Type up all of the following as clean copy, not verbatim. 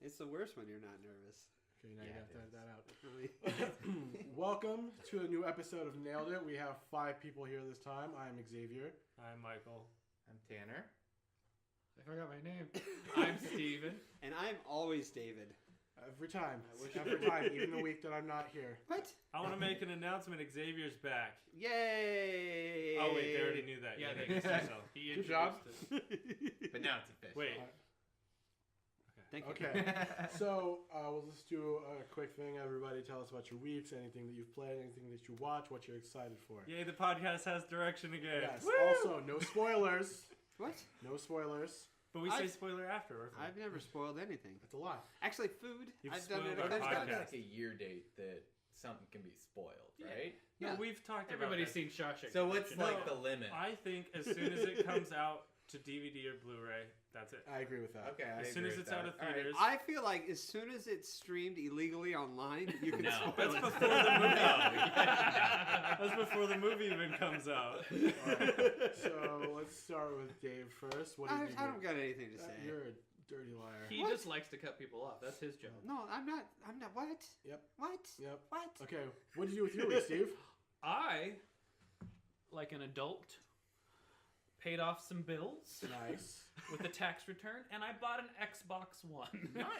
It's the worst when you're not nervous. Okay, now you have to edit that out. Welcome to a new episode of Nailed It. We have 5 people here this time. I'm Xavier. I'm Michael. I'm Tanner. I forgot my name. I'm Steven. And I'm always David. Every time. Every time, even the week that I'm not here. What? I want to make an announcement. Xavier's back. Yay! Oh, wait, they already knew that. Yeah, You they introduced yourself. He Good job. But now it's official. Wait. Thank you. Okay, so we'll just do a quick thing. Everybody tell us about your weeks, anything that you've played, anything that you watch, what you're excited for. Yay, the podcast has direction again. Yes, Woo! also, no spoilers. What? No spoilers. But we say spoiler after. I've never spoiled anything. That's a lie. Actually, food. You've I've done it spoiled a our couple There's podcast. got like a year date that something can be spoiled, right? No, Yeah. we've talked Everybody's about seen Shawshank. So what's Redemption. like the limit? I think as soon as it comes out to DVD or Blu-ray, that's it. I agree with that. Okay, I As soon agree as with it's out that. of All right. theaters. I feel like as soon as it's streamed illegally online, you can No. spoil That's it. before the movie. That's before the movie even comes out. So let's start with Dave first. What did you do? I don't got anything to say. You're a dirty liar. He What? just likes to cut people off. That's his job. No, I'm not. What? Yep. What? Yep. What? Okay, what did you do with your week, Steve? I, like an adult, paid off some bills Nice. with a tax return, and I bought an Xbox One.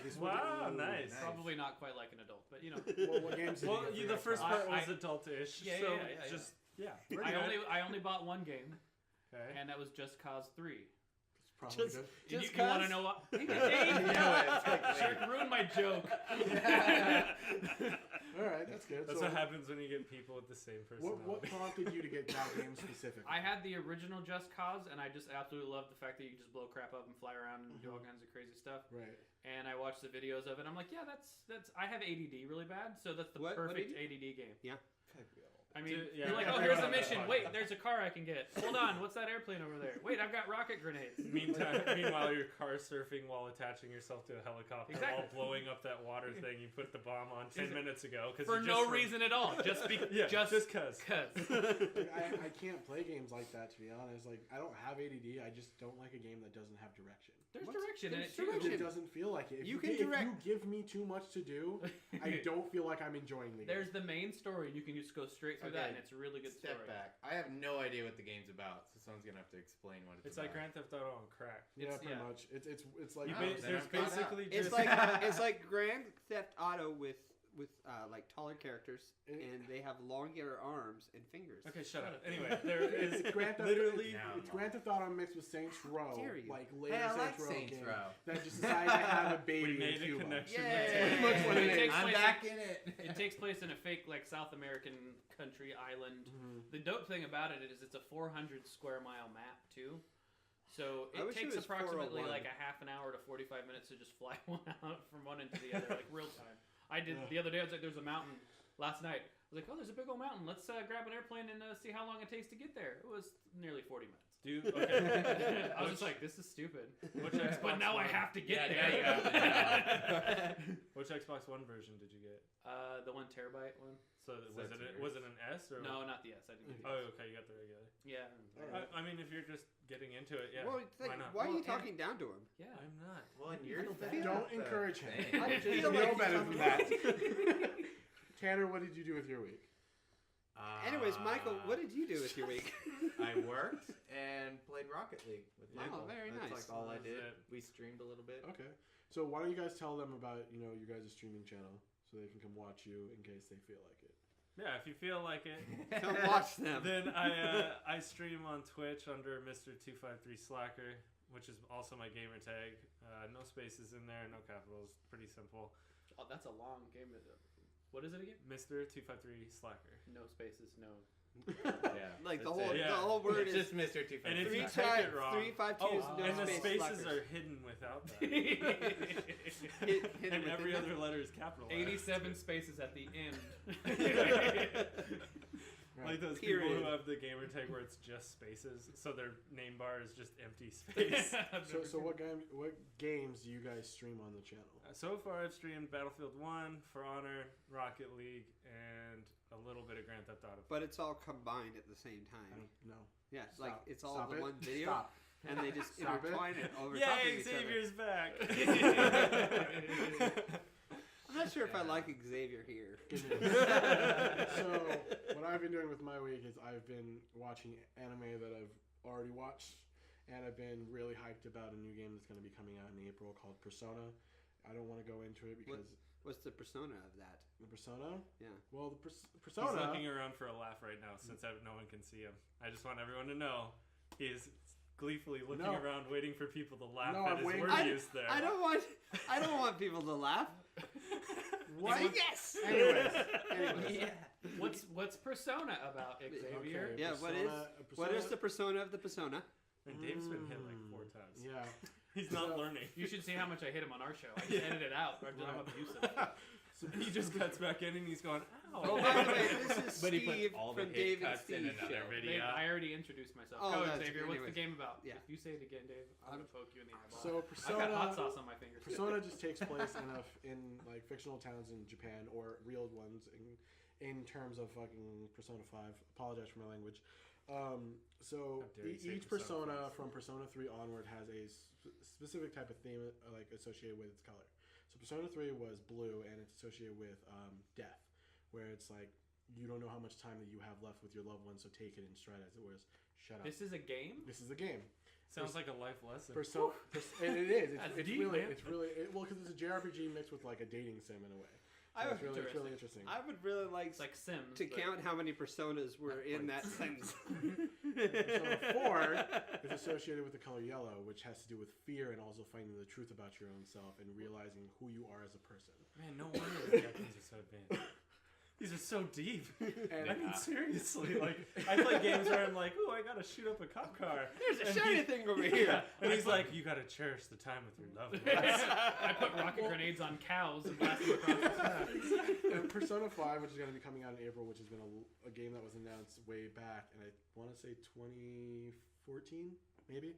This Wow, week- nice. Probably not quite like an adult, but you know. What games did you Well, get for the your first Xbox? part was I- adultish, Yeah, so yeah, just yeah. I only bought one game, Okay. and that was Just Cause 3. It's probably Just- good. Just you want to cause? know what? Yeah, Sure, ruined my joke. All right, that's good. That's So what happens when you get people with the same personality. what prompted you to get that game specifically? I had the original Just Cause, and I just absolutely loved the fact that you can just blow crap up and fly around and do all kinds of crazy stuff. Right. And I watched the videos of it. I'm like, yeah, that's. I have ADD really bad, so that's the What perfect ADD? ADD game. Yeah. I mean, Dude, yeah, you're like, I oh, heard here's a about that mission. podcast. Wait, there's a car I can get. Hold on, what's that airplane over there? Wait, I've got rocket grenades. Meanwhile, you're car surfing while attaching yourself to a helicopter Exactly. while blowing up that water thing you put the bomb on 10 minutes ago. For no reason at all. Just just cause. Like, I can't play games like that, to be honest. Like, I don't have ADD. I just don't like a game that doesn't have direction. There's What's- direction in it, there's too. direction. It doesn't feel like it. If You can if you direct- give me too much to do, I don't feel like I'm enjoying the game. There's the main story. You can just go straight through that, Okay, and it's a really good Step story. back. I have no idea what the game's about, so someone's gonna have to explain what it's It's about. like Grand Theft Auto on crack. Yeah, It's- pretty yeah. much. It's like You Oh, ba- then there's I'm caught up. basically It's just it's like Grand Theft Auto with like taller characters, and they have longer arms and fingers. Okay, shut up. Anyway, there is Grand Theft, literally No. it's Grand Theft Auto mixed with Saints Row, dare you? like later Hey, I like Saints Row Saints game Row. that just decided to have a baby we made in a Cuba. connection. Yay! Pretty much what it It is. takes I'm place back in it. It takes place in a fake, like, South American country island. Mm-hmm. The dope thing about it is it's a 400 square mile map, too. So I it wish it takes was approximately 401. like a half an hour to 45 minutes to just fly one out from one end to the other, like real time. I did the other day. I was like, "There's a mountain." Last night, I was like, "Oh, there's a big old mountain. Let's grab an airplane and see how long it takes to get there." It was nearly 40 minutes. Dude, okay. I was just like, "This is stupid," Which Xbox but now I One- have to get Yeah, there. now you have Which Xbox One version did you get? The 1 terabyte one. So Is was that it yours? was it an S or No, not the S. I didn't get the Oh, S. okay, you got the regular. Yeah. I mean, if you're just getting into it, yeah. Well, why not? why are Well, you talking down to him? Yeah. I'm not. Well, and you're Don't encourage him. Thing. I You feel know like better he's than that. Tanner, what did you do with your week? Anyways, Michael, what did you do with your week? I worked and played Rocket League with Yeah. Michael. Oh, very That's nice. like all I That was did. it. We streamed a little bit. Okay. So why don't you guys tell them about, you guys' streaming channel so they can come watch you in case they feel like it. Yeah, if you feel like it, Come watch them. then I stream on Twitch under Mr. 253 Slacker, which is also my gamer tag. No spaces in there, no capitals. Pretty simple. Oh, that's a long game. What is it again? Mr. 253 Slacker. No spaces, no. Yeah. Like the that's whole it. Yeah. the whole word It's is just Mr. 253. And if you three type it wrong, 352 is no and the space spaces slackers. are hidden without that, Hit and it every within other letter is capitalized. 87 spaces at the end. Like those Period. people who have the gamer tag where it's just spaces, so their name bar is just empty space. So what games do you guys stream on the channel? So far, I've streamed Battlefield 1, For Honor, Rocket League, and a little bit of Grand Theft Auto. But it's all combined at the same time. No. Yeah, Stop. like it's all Stop the it. one video, Stop. and they just Stop it. intertwine it over top of Yay, each other. Xavier's back! if I like Xavier here. So what I've been doing with my week is I've been watching anime that I've already watched, and I've been really hyped about a new game that's going to be coming out in April called Persona. I don't want to go into it because What's the persona of that? the Persona. Yeah. Well, the He's Persona. looking around for a laugh right now since no one can see him. I just want everyone to know he's gleefully looking No. around, waiting for people to laugh No, at I'm his waiting- word use there. I don't want people to laugh. What? Say yes. Anyways. Yeah. What's Persona about, Xavier? Okay, Yeah, what is the persona of the persona? And Dave's been hit like 4 times. Yeah. He's not learning. You should see how much I hit him on our show. I just edited it out. I'm abusive. So He just cuts back in and he's going, ow. Oh, by the way, this is But he put Steve all the from hit Dave and cuts in Steve another show. video. Dave, I already introduced myself. Oh, Go, that's- Xavier. What's the anyways. game about? Yeah. If you say it again, Dave, I'm gonna poke you in the eyeball. So I got hot Persona. sauce on my fingers. Persona just takes place in like fictional towns in Japan or real ones in terms of fucking Persona 5. Apologize for my language. So How dare you say each Persona persona from Persona 3 onward has a specific type of theme like associated with its color. So Persona 3 was blue and it's associated with death, where it's like you don't know how much time that you have left with your loved one, so take it in stride as it was. Shut up. This is a game? This is a game. Sounds like a life lesson. And it is. That's It's deep, really, man. well, because it's a JRPG mixed with like a dating sim in a way. I So would, it's really interesting. I would really like It's like Sims. to but- count how many personas were in that sentence. Persona 4 is associated with the color yellow, which has to do with fear and also finding the truth about your own self and realizing who you are as a person. Man, no wonder the Japanese are so advanced. These are so deep. And I mean, seriously, like, I play games where I'm like, ooh, I gotta shoot up a cop car. There's a And shiny he- thing over here. And he's like, you gotta cherish the time with your loved ones. I put rocket grenades on cows and blast them across the sky. And Persona 5, which is going to be coming out in April, which has been a game that was announced way back, and I want to say 2014, maybe,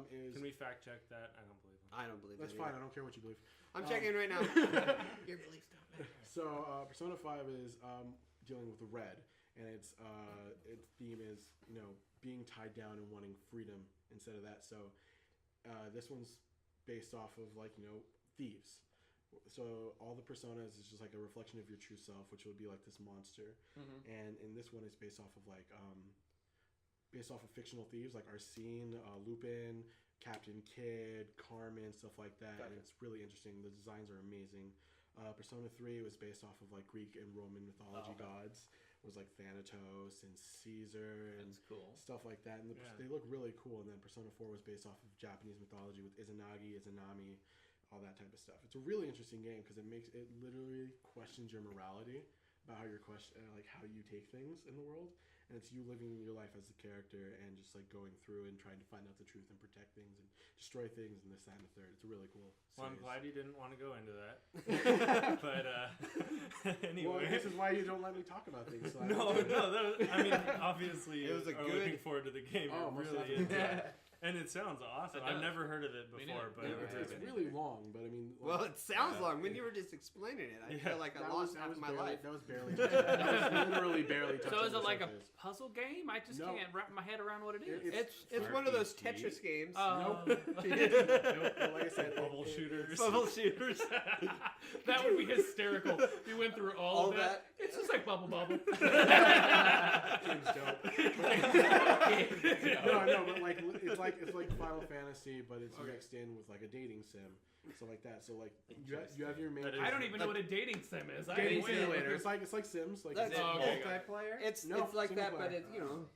is... Can we fact check that? I don't believe him. I don't believe That's that fine, I either. don't care what you believe. I'm checking right now. Your beliefs don't matter. So Persona 5 is dealing with the red, and its theme is being tied down and wanting freedom instead of that. So this one's based off of thieves. So all the personas is just like a reflection of your true self, which would be like this monster. Mhm. And in this one, it's based off of fictional thieves like Arsene, Lupin, Captain Kidd, Carmen, stuff like that. And Gotcha. it's really interesting. The designs are amazing. Persona 3 was based off of like Greek and Roman mythology okay. gods. It was like Thanatos and Caesar and That's cool. stuff like that. And Yeah. they look really cool. And then Persona 4 was based off of Japanese mythology with Izanagi, Izanami, all that type of stuff. It's a really interesting game because it literally questions your morality about how how you take things in the world. And it's you living your life as a character and just like going through and trying to find out the truth and protect things and destroy things and this, that, and the third. It's a really cool Well, I'm series. glad you didn't want to go into that. But, anyway. Well, this is why you don't let me talk about things. So I No, don't- I mean, obviously, It was a are good- looking forward to the game. Oh, You're most really definitely. into it. And it sounds awesome. It I've does. never heard of it Me before, neither. but Never heard It's of it. really long, but I mean. Well, it sounds Yeah. long. When you were just explaining it, I Yeah. feel like I lost half of my barely, life. That was barely. That was literally barely. So touching is the it like a surface. puzzle game? I just No. can't wrap my head around what it is. It's one of those RPG. Tetris games. Oh. Nope. Like I said, bubble shooters. Bubble shooters. That would be hysterical. You went through all All of that. It's just like Bubble Bubble. Game's dope. No, but like it's like Final Fantasy, but it's mixed in with like a dating sim, stuff like that. So like you have your main. That is- I don't even know what a dating sim is. dating I win. simulator. It's like Sims. Like That's- it's, Oh, okay. Multiplayer? It's No, like single that, but player.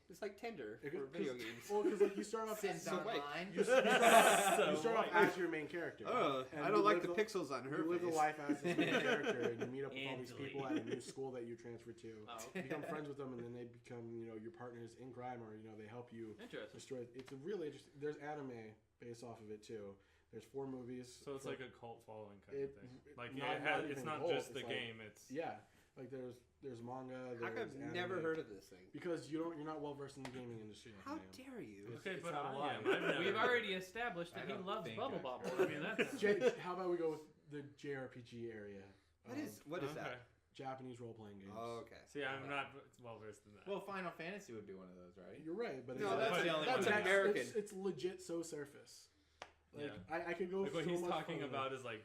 it's like Tinder It for could- video 'cause- games. well, because like you start off Sims So wait. Online? you start off as your main character. Oh, And I you don't like live the pixels on her You live the face. life as this main character, and you meet up with all these Angeli. people at a new school that you transfer to. Oh, You become friends with them, and then they become your partners in crime, or they help you interesting. destroy. It's a really interesting. There's anime based off of it too. There's 4 movies. So it's like a cult following kind of thing. Like it's even not cult, just the it's like- game. It's Yeah, like there's manga. How come There's I've anime. never heard of this thing? Because you're not well versed in the gaming industry. like How I am. dare you? okay, it's but not a I lie. am. I've never We've heard of already it. established that I he don't loves think Bubble I've Bobble. heard I mean, that's How about we go with the JRPG area? What is Okay. that? Japanese role playing games. Oh, okay. See, I'm not well versed in that. Well, Final Fantasy would be one of those, right? You're right, but No, it's, that's, But the only that's one- American. It's legit so surface. Like Yeah. I could go Like what so he's much talking further. about is like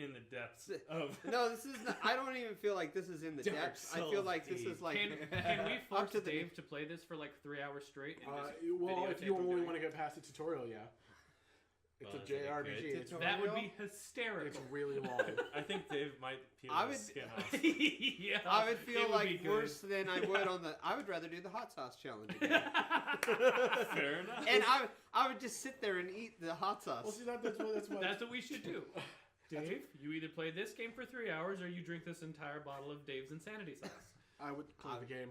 in the depths of. No, this is not, I don't even feel like this is in the Dark depths. I feel Souls like this deep. is like Can we up force to the Dave to play this for like 3 hours straight? And just Well, if videotape you him only doing want to get past the tutorial, yeah. It's Well, a is it a JRPG. good It's, tutorial? That would be hysterical. it's really long. I think Dave might peel I his would- skin off. Yeah, I would it feel would like be good. worse than I would on the. I would rather do the hot sauce challenge again. Fair enough. And I would just sit there and eat the hot sauce. Well, see, that's what. That's what we should do. Dave, you either play this game for 3 hours or you drink this entire bottle of Dave's Insanity Sauce. I would play the game.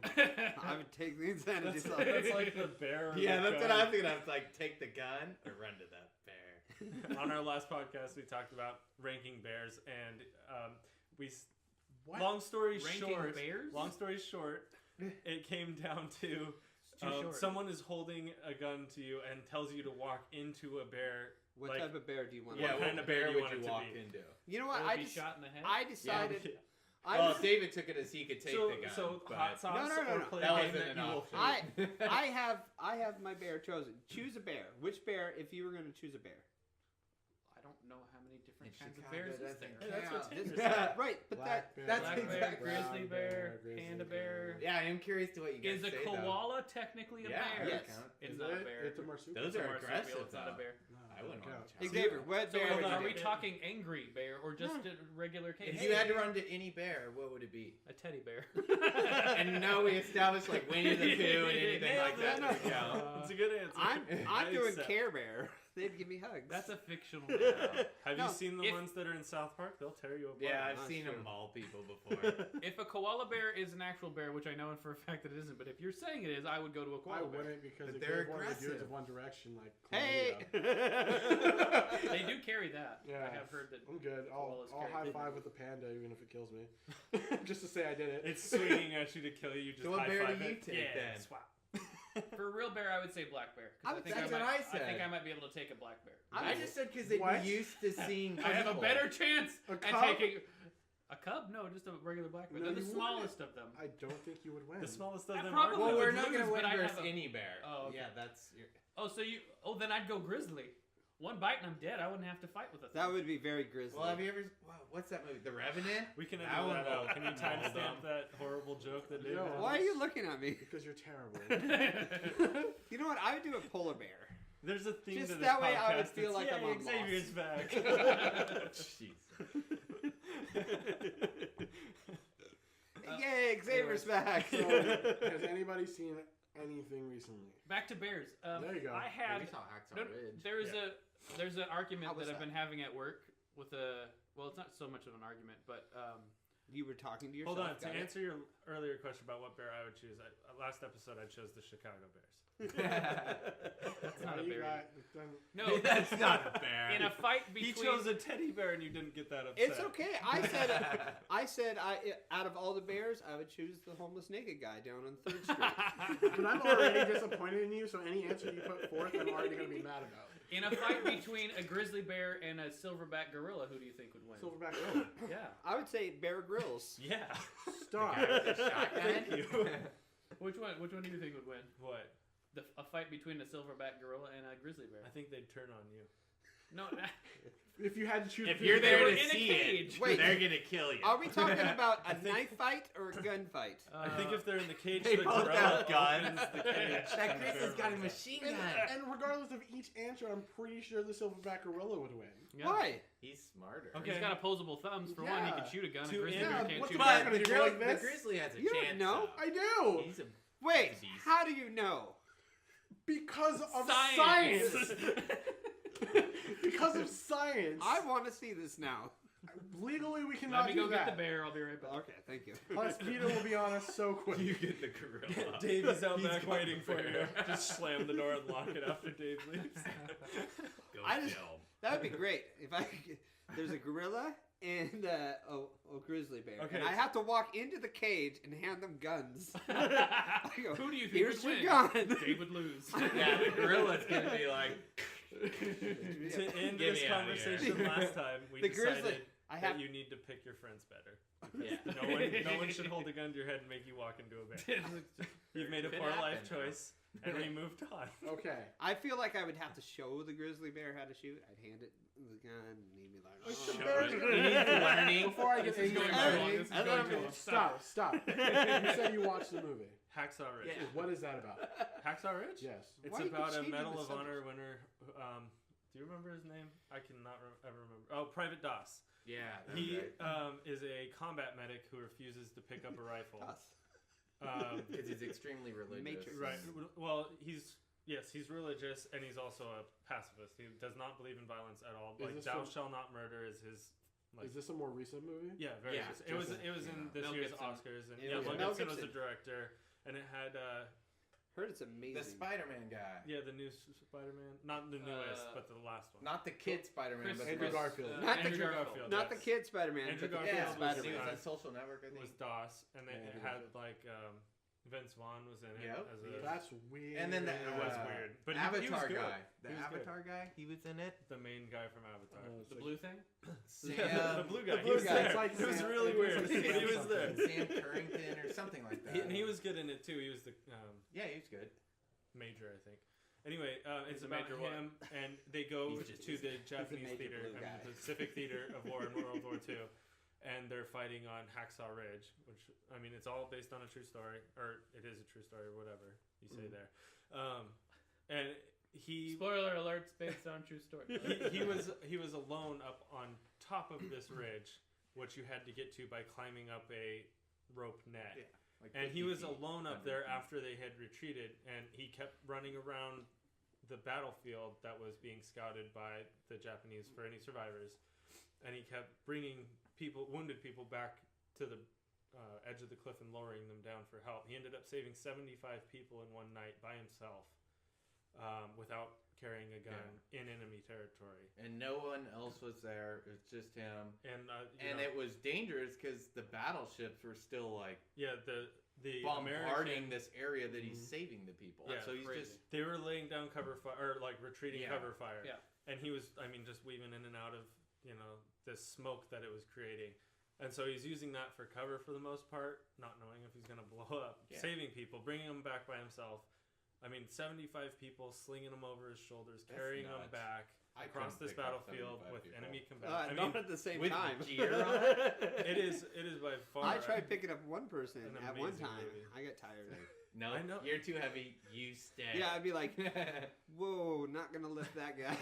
I would take the insanity That's, sauce. that's like the bear. or Yeah, the that's what gun. I was thinking. I was like, take the gun or run to that bear. On our last podcast, we talked about ranking bears, and What? long story Ranking short, bears? long story short, it came down to It's too short. someone is holding a gun to you and tells you to walk into a bear. What like- type of bear do you want? Yeah, Yeah, what what kind of bear bear do you would want you it to walk be? into? You know what? Will it I be just shot in the head? I decided. Yeah. I Well, just- David took it as he could take So, the gun. so but hot sauce No, no, or no. play That a game wasn't that an you will option. hate? I have my bear chosen. Choose a bear. Which bear? If you were going to choose a bear. I don't know how many different In kinds of Chicago, bears is doesn't there. Hey, that's what This- Tanner said. right, but that. Black bear, that's Black brown bear, exactly- grizzly bear, grizzly panda bear. Yeah, I am curious to what you guys Is a say, though. koala technically a Yeah, bear? Yes. It's Is not it? a bear. It's a marsupial. Those It's a are marsupial, aggressive, It's not a though. bear. No, I wouldn't don't want count. to challenge. Xavier, what So bear? hold would on, you are we do? talking angry bear or just a regular case? If you had to run to any bear, what would it be? A teddy bear. And now we established like Winnie the Pooh and anything like that. Nailed it. would count. It's a good answer. I'm I doing accept. Care Bear. They'd give me hugs. That's a fictional bear. Have No, you seen the if- ones that are in South Park? They'll tear you apart. Yeah, I've That's seen true. them maul people before. If a koala bear is an actual bear, which I know for a fact that it isn't, but if you're saying it is, I would go to a I koala bear. wouldn't because But if they're they're one of the dudes aggressive. of One Direction, like Hey. chlamydia. They do carry that. Yeah. I have heard that. I'm good. I'll Koalas carry high five with the panda even if it kills me, just to say I did it. It's swinging at you to kill you. Just So what high bear do five you it. take, yeah, then? swap. For a real bear, I would say black bear. 'cause I would- think that's might, what I I think said. I might be able to take a black bear. I just said because they'd What? be used to seeing. I have a people. better chance A at cub? taking a cub. No, just a regular black bear. No, They're the you smallest of them. I don't think you would win. The smallest of I them. probably are Well, would we're good. not going lose, to win but I versus have a- any bear. Oh, okay. Yeah, that's. Your... Oh, so you? Oh, then I'd go grizzly. One bite and I'm dead. I wouldn't have to fight with a thing. That would be very grisly. Well, have you ever? Wow, what's that movie? The Revenant. We can That edit one that out. will Can you maul timestamp them. that horrible joke that David No. had? Why are you looking at me? Because you're terrible. You know what? I would do a polar bear. There's a theme Just to this that way I would podcast. feel It's, like I'm "Yay, on Xavier's back. Yay, Xavier's back. So, has anybody seen anything recently? Back to bears. There you go. I had. We saw Hacksaw No, Ridge. there's an argument How was that I've that? been having at work with a. Well, it's not so much of an argument, but You were talking to yourself. Hold on. To got it. answer your earlier question about what bear I would choose, last episode I chose the Chicago Bears. that's not a You bear. got- No, That's not a bear. in a fight He between. chose a teddy bear, and you didn't get that upset. It's okay. I said out of all the bears, I would choose the homeless naked guy down on 3rd Street. But I'm already disappointed in you, so any answer you put forth, I'm already going to be mad about. In a fight between a grizzly bear and a silverback gorilla, who do you think would win? Silverback gorilla. Yeah. I would say Bear Grylls. Yeah. Stop. Thank you. Which one do you think would win? What? A fight between a silverback gorilla and a grizzly bear. I think they'd turn on you. No. If you had to choose, If you're there were to in a see cage. it, Wait. they're gonna kill you. Are we talking about a knife fight or a gunfight? I think if they're in the cage, They the both gorilla have guns. opens the cage. That and Chris the has got a bear machine and, gun. and regardless of each answer, I'm pretty sure the silverback gorilla would win. Yeah. Why? He's smarter. Okay. He's got opposable thumbs for one. He can Yeah. shoot a gun. A Two grizzly in- bear Yeah, can't what's shoot the a matter? gun. But the, Gonna do like this? Grizzly has a You don't chance. know. though. I do He's a Wait, beast. how do you know? because of Science. science. Because of science. I want to see this now. Legally, we Let cannot me do go that. get the bear. I'll be right back. Okay, thank you. Plus, Peter will be on us so quick. You get the gorilla. Davey's out He's back got waiting the for you. bear. Just slam the door and lock it after Dave leaves. Go I just- film. That would be great if I. There's a gorilla and a grizzly bear, Okay. and I have to walk into the cage and hand them guns. I go, Who do you think Here's would your win? gun. Dave would lose. Yeah, the gorilla's gonna be like. To end Get this me outta here. conversation last time, we The grizzly- decided I have. that you need to pick your friends better. Yeah. No one should hold a gun to your head and make you walk into a bear. You've made a Could poor happen, life though. choice. and we moved on. Okay. I feel like I would have to show the grizzly bear how to shoot. I'd hand it the gun, and he'd be like, It's the "Oh." bear's He gonna- needs learning. Before I get This is into going it, too long. This is I going don't too know. long. stop. You said you watched the movie. Hacksaw Ridge. Yeah. What is that about? Hacksaw Ridge? Yes. It's Why are you about a changing Medal the of Honor winner. Do you remember his name? I cannot ever remember. Oh, Private Doss. Yeah, that's He right. is a combat medic who refuses to pick up a rifle. Us. Because he's extremely religious. Matrix. Right. Well, he's religious, and he's also a pacifist. He does not believe in violence at all. Is Like this "Thou from- shall not murder" is his. Like, Is this a more recent movie? yeah, very. Yeah, recent. It was. just- It was in this Mel year's Gibson. Oscars, and It yeah, was Mel Mel Gibson was the Gibson. director, and it had. Heard it's amazing. The Spider-Man guy. Yeah, the new Spider-Man, not the newest, but the last one. Not the kid Spider-Man, but Andrew the Garfield. Not the Andrew Gar- Garfield. Not the yes. kid Spider-Man, Andrew but the Garfield kid Yeah, was he Spider-Man. was on Social Network, I think. Was DOS, and they Yeah, it had like Vince Vaughn was in it Yep. as a That's weird. And then the it was weird, but he Avatar was good. guy. The He was good. Avatar guy, he was in it. The main guy from Avatar. It's The like- blue thing? The blue guy. The he blue was guy. there. It's like it was Sam- really it's weird, like but he was Sam there. Sam Currington or something like that. And he was good in it too. He was the Yeah, he was good. major, I think. Anyway, it's He's a about major what? him, and they go He's just- to the Japanese major theater, blue guy. the Pacific Theater of War in World War II, and they're fighting on Hacksaw Ridge, which I mean, it's all based on a true story, or it is a true story, or whatever you say there. And he Spoiler alerts based on true story. he was alone up on top of this ridge, which you had to get to by climbing up a rope net. Yeah, like And he 50 was feet, alone up 100 there feet. after they had retreated, and he kept running around the battlefield that was being scouted by the Japanese for any survivors, and he kept bringing wounded people back to the edge of the cliff and lowering them down for help. He ended up saving 75 people in one night by himself, without carrying a gun in enemy territory. And no one else was there. It was just him. And And it was dangerous because the battleships were still like the bombarding American, this area that he's saving the people. Yeah, so he's crazy. just they were laying down cover fire, or like retreating Yeah. cover fire. Yeah. And he was, I mean, just weaving in and out of, this smoke that it was creating. And so he's using that for cover for the most part, not knowing if he's going to blow up, Yeah. saving people, bringing them back by himself. I mean, 75 people slinging them over his shoulders, That's carrying them nuts. back I across couldn't this pick up battlefield 75 with people. enemy combatants. I Not mean, at the same with time. gear on it? it is by far. I tried picking up one person An at one amazing time. movie. I got tired. No, I know. you're too heavy. You stay. Yeah, I'd be like, whoa, not gonna lift that guy.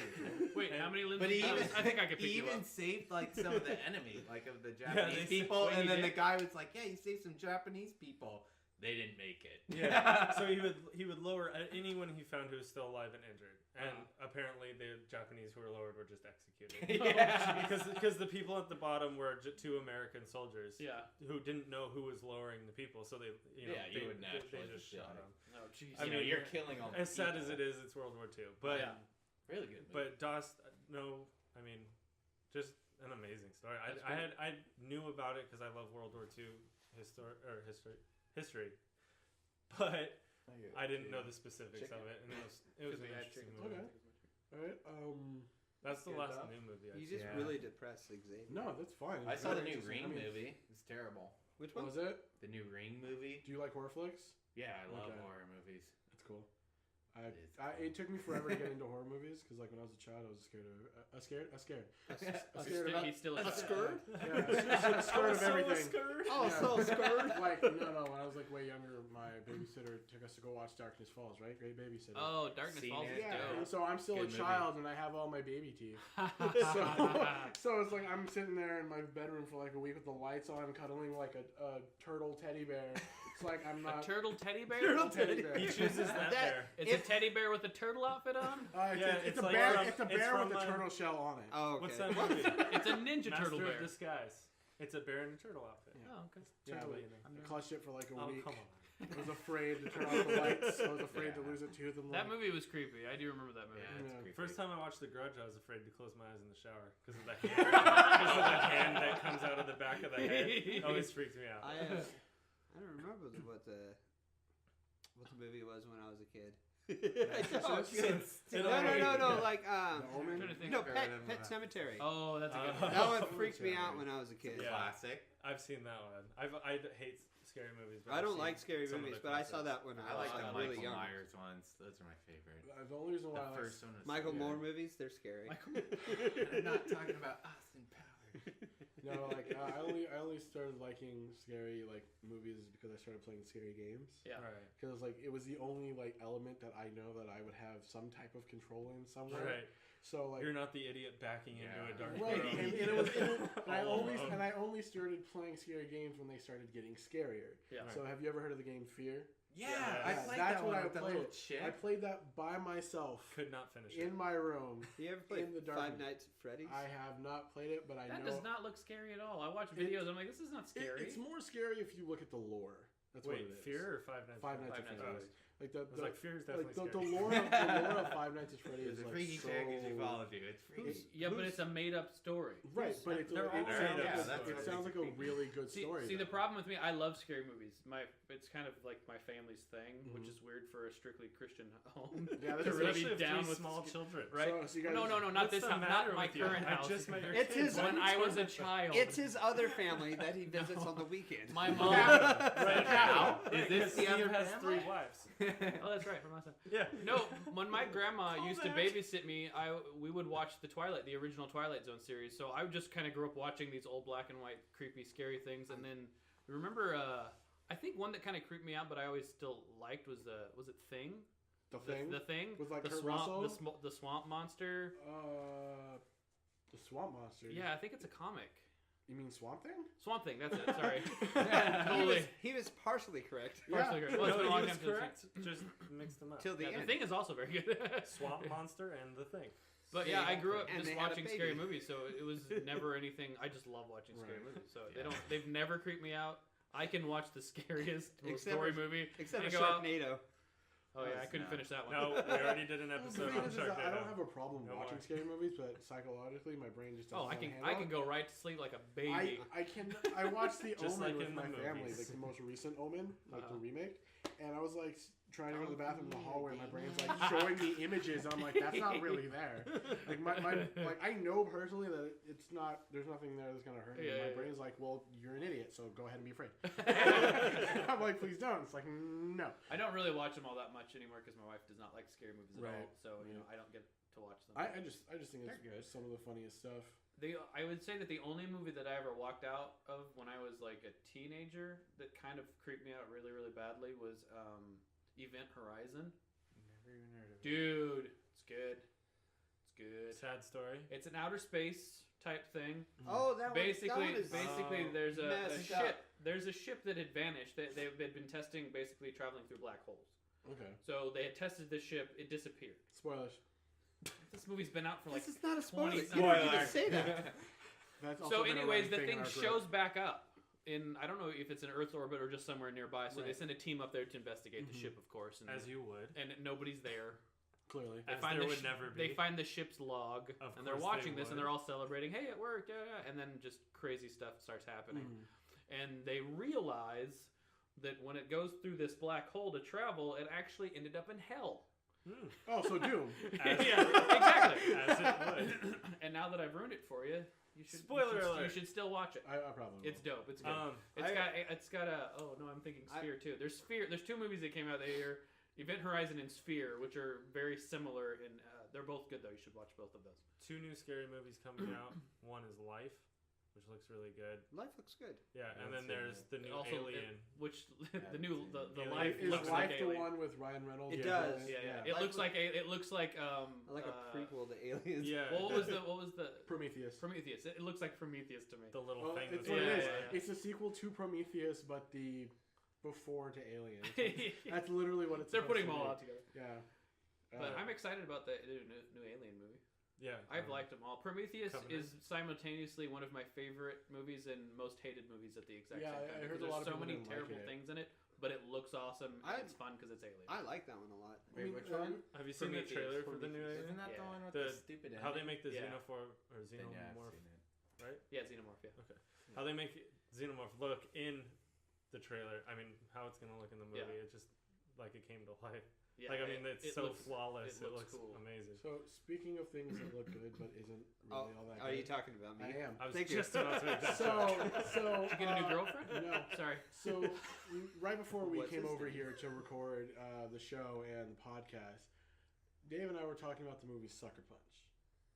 Wait, how many limbs? But he even, I think I could pick he you even up. saved like some of the enemy, like of the Japanese they said- people, wait, and he then the did? guy was like, "Yeah, you saved some Japanese people. They didn't make it." Yeah. So he would lower anyone he found who was still alive and injured, and apparently the Japanese who were lowered were just executed. Yeah. because the people at the bottom were two American soldiers. Yeah. Who didn't know who was lowering the people, so they Yeah, you they, would they naturally just just be shot like- them. Oh, jeez. I You know, mean, you're killing all the As sad as people. it is, it's World War II. But Yeah. Really good. Movie. but DOS, no, I mean, just an amazing story. That's I knew about it because I love World War II history, but I didn't know the specifics of it, and it was Could an be had interesting chicken. movie. Okay. All right. That's the Good last stuff. new movie I You saw. just Yeah. really depressed Xavier. No, that's fine. I It's saw the very new interesting. Ring I mean, movie. It's terrible. Which What one? was it? The new Ring movie. Do you like horror flicks? Yeah, I love Okay. horror movies. That's cool. It is It took me forever to get into horror movies because, like, when I was a child, I was scared of. Scared A scared of. He's still A a skirt? Yeah, scared of everything. Oh, Yeah. so scared. Like no, when I was like way younger, my babysitter took us to go watch Darkness Falls. Right, great babysitter. Oh, Darkness Seen Falls it. is Yeah, dope. so I'm still Good a movie. child and I have all my baby teeth. So it's like I'm sitting there in my bedroom for like a week with the lights on, cuddling like a turtle teddy bear. It's like I'm A not. turtle teddy bear? Turtle teddy bear. He chooses that there. It's a teddy bear with a turtle outfit on? It's it's a like bear. from- It's a it's bear with from, a turtle shell on it. Oh, okay. What's that movie? It's a ninja Master turtle of bear. Disguise. It's a bear in a turtle outfit. Oh, okay. Yeah, Turtle but eating. I clutched it for like a Oh, week. come on. I was afraid to turn off the lights. I was afraid to lose a tooth. And That movie was creepy. I do remember that movie. Yeah, it's Yeah. creepy. First time I watched The Grudge, I was afraid to close my eyes in the shower because of the hand. Because of the hand that comes out of the back of the head. It always freaked me out. I don't remember what the movie was when I was a kid. No. Like The Omen? trying to think. no, I've heard Pet of Pet that. Cemetery. Oh, that's a good one. That one freaked me out when I was a kid. Yeah. Classic. I've seen that one. I hate scary movies. But I I've don't seen like scary some of movies, the but I saw classics. that when I I was like the really Michael young. Myers ones. Those are my favorite. The only reason The why I like first one was Michael so Moore good. movies, they're scary. I'm not talking about Austin Powers. No, like I only started liking scary like movies because I started playing scary games. Yeah. Right. Because like it was the only like element that I know that I would have some type of control in somewhere. Right. So like You're not the idiot backing into a dark right, room. and it was, All alone. and I only started playing scary games when they started getting scarier. Yeah. Right. So have you ever heard of the game Fear? Yeah, Yeah, I yeah, played that's that what one I with the played. little chick. I played that by myself Could not finish in it. my room. You ever played In the dark Five room. Nights at Freddy's? I have not played it, but I That know does not look scary at all. I watch videos. I'm like, this is not scary. It's more scary if you look at the lore. That's what Wait, it is. Fear or Five Nights? Five at Nights Five at Nights at Freddy's. Like the, I was like, Fear is definitely the scary. lore of Five Nights at Freddy's There's is a like freaky so chick and she follows you. It's freaky. Yeah, but it's a made-up story. right, but it They're all sounds made like up it stories. sounds like a really good See, story. the though. problem with me, I love scary movies. It's kind of like my family's thing, which Mhm. is weird for a strictly Christian home. Yeah, to that's really Especially be if down three with small sc- children. right? So you guys, No, not What's this the house, matter not my with you? current I house. just met your It's kids. his- When I was a child, It's his other family that he visits on the weekend. my mom. Right now, Is this the Steve other has family? 3 wives. Oh, that's right, from last time. Yeah. No, when my grandma Call used to back. babysit me, we would watch the original Twilight Zone series. So I just kind of grew up watching these old black and white, creepy, scary things. And then remember, I think one that kind of creeped me out, but I always still liked was it Thing? the thing, The Thing with, like, the Kurt swamp, Russell? the swamp monster. the Swamp Monster. Yeah, I think it's a comic. You mean Swamp Thing? Swamp Thing. That's it. Sorry. He Totally. was partially correct Partially correct. Well, it's No, been a he long was time since I've correct. Just mixed them up. till the seen- Yeah, end. the Thing is also very good. Swamp Monster and The Thing. But yeah, I grew up And just they had a watching baby. scary movies, so it was never anything. I just love watching scary Right. movies. So Yeah. they've never creeped me out. I can watch the scariest, most Except gory for- movie. Except and for go out- Sharknado. Oh yeah, I Yes, couldn't no. finish that one. No, we already did an The episode thing on is that I don't Sharknado. have a problem No watching more. scary movies, but psychologically, my brain just doesn't. Oh, I have a can handle. go right to sleep like a baby. I watched the Just Omen like with in my the family, movies. like the most recent Omen, like the Uh-huh. remake, and I was like trying to go to the bathroom in the hallway, and my brain's like showing me images, and I'm like, that's not really there. Like my like I know personally that it's not. There's nothing there that's gonna hurt me. Yeah, My yeah, brain's like, well, you're an idiot, so go ahead and be afraid. I'm like, please don't. It's like, no. I don't really watch them all that much anymore because my wife does not like scary movies at Right. all. So you Yeah. know, I don't get to watch them. I just think They're good. it's some of the funniest stuff. I would say that the only movie that I ever walked out of when I was like a teenager that kind of creeped me out really, really badly was Event Horizon. Never even heard of it. Dude, it's good. It's good. Sad story. It's an outer space type thing. Oh, that Basically, one is there's a messed ship. up. There's a ship that had vanished. They've been testing basically traveling through black holes. Okay. So they had tested this ship. It disappeared. Spoilers. This movie's been out for like. This is not a spoiler. 20 You don't need to say that. That's So, also been a anyways, running the in thing our group. shows back up in I don't know if it's in Earth's orbit or just somewhere nearby. So they Right. send a team up there to investigate the Mhm. ship, of course, and, As you would. and nobody's there. Clearly. They As find there the would sh- never be. They find the ship's log, Of and they're course watching they this, and would. they're all celebrating. Hey, it worked! Yeah. And then just crazy stuff starts happening, Mhm. and they realize that when it goes through this black hole to travel, it actually ended up in hell. Hmm. Oh, so Doom. As- Yeah, exactly. As it would. And now that I've ruined it for you, Spoiler you alert. should still watch it. I probably will. It's dope. It's good. I- It's got a. Oh no, I'm thinking Sphere too. There's Sphere. There's 2 movies that came out that year: Event Horizon and Sphere, which are very similar. In they're both good though. You should watch both of those. 2 new scary movies coming out. One is Life, which looks really good. Life looks good. Yeah, I and haven't then seen there's it. the new Also, Alien. which the haven't new seen the Alien. life Is looks Life like the Alien. one with Ryan Reynolds? It Yeah. does. Yeah. Life It looks looks- like it looks like Like a prequel to Aliens. Yeah. Well, what was the Prometheus. Prometheus? It looks like Prometheus to me. The little Well, thing. it's that's what Yeah, it is. yeah, yeah. It's a sequel to Prometheus, but the before to Alien. That's literally what it's. They're supposed putting them to all be. out together. Yeah. But I'm excited about the new Alien movie. Yeah. I've liked them all. Prometheus Covenant. is simultaneously one of my favorite movies and most hated movies at the exact Yeah, same time. I because heard a there's lot of so people many didn't like terrible it. things in it, but it looks awesome and I- it's fun because it's Alien. I like that one a lot. Wait, which one? Have you seen the Prometheus. trailer for the new Prometheus. Alien? Isn't that the Yeah. one with The- the stupid How they ending? make the Yeah. xenomorph or Then, yeah, I've xenomorph, seen it. right? Yeah, Xenomorph. Yeah. How they make xenomorph look in the trailer. I mean, how it's gonna look in the movie. Yeah. It just like it came to life. Yeah, Like, I mean, it's it so looks- flawless. It looks cool. amazing. So speaking of things that look good but isn't really Oh, all that are good, you talking about me? I am. I was Thank you. just about to make that So joke. Did you get a new girlfriend? No. Sorry. So right before we What's came his over name? here to record the show and the podcast, Dave and I were talking about the movie Sucker Punch.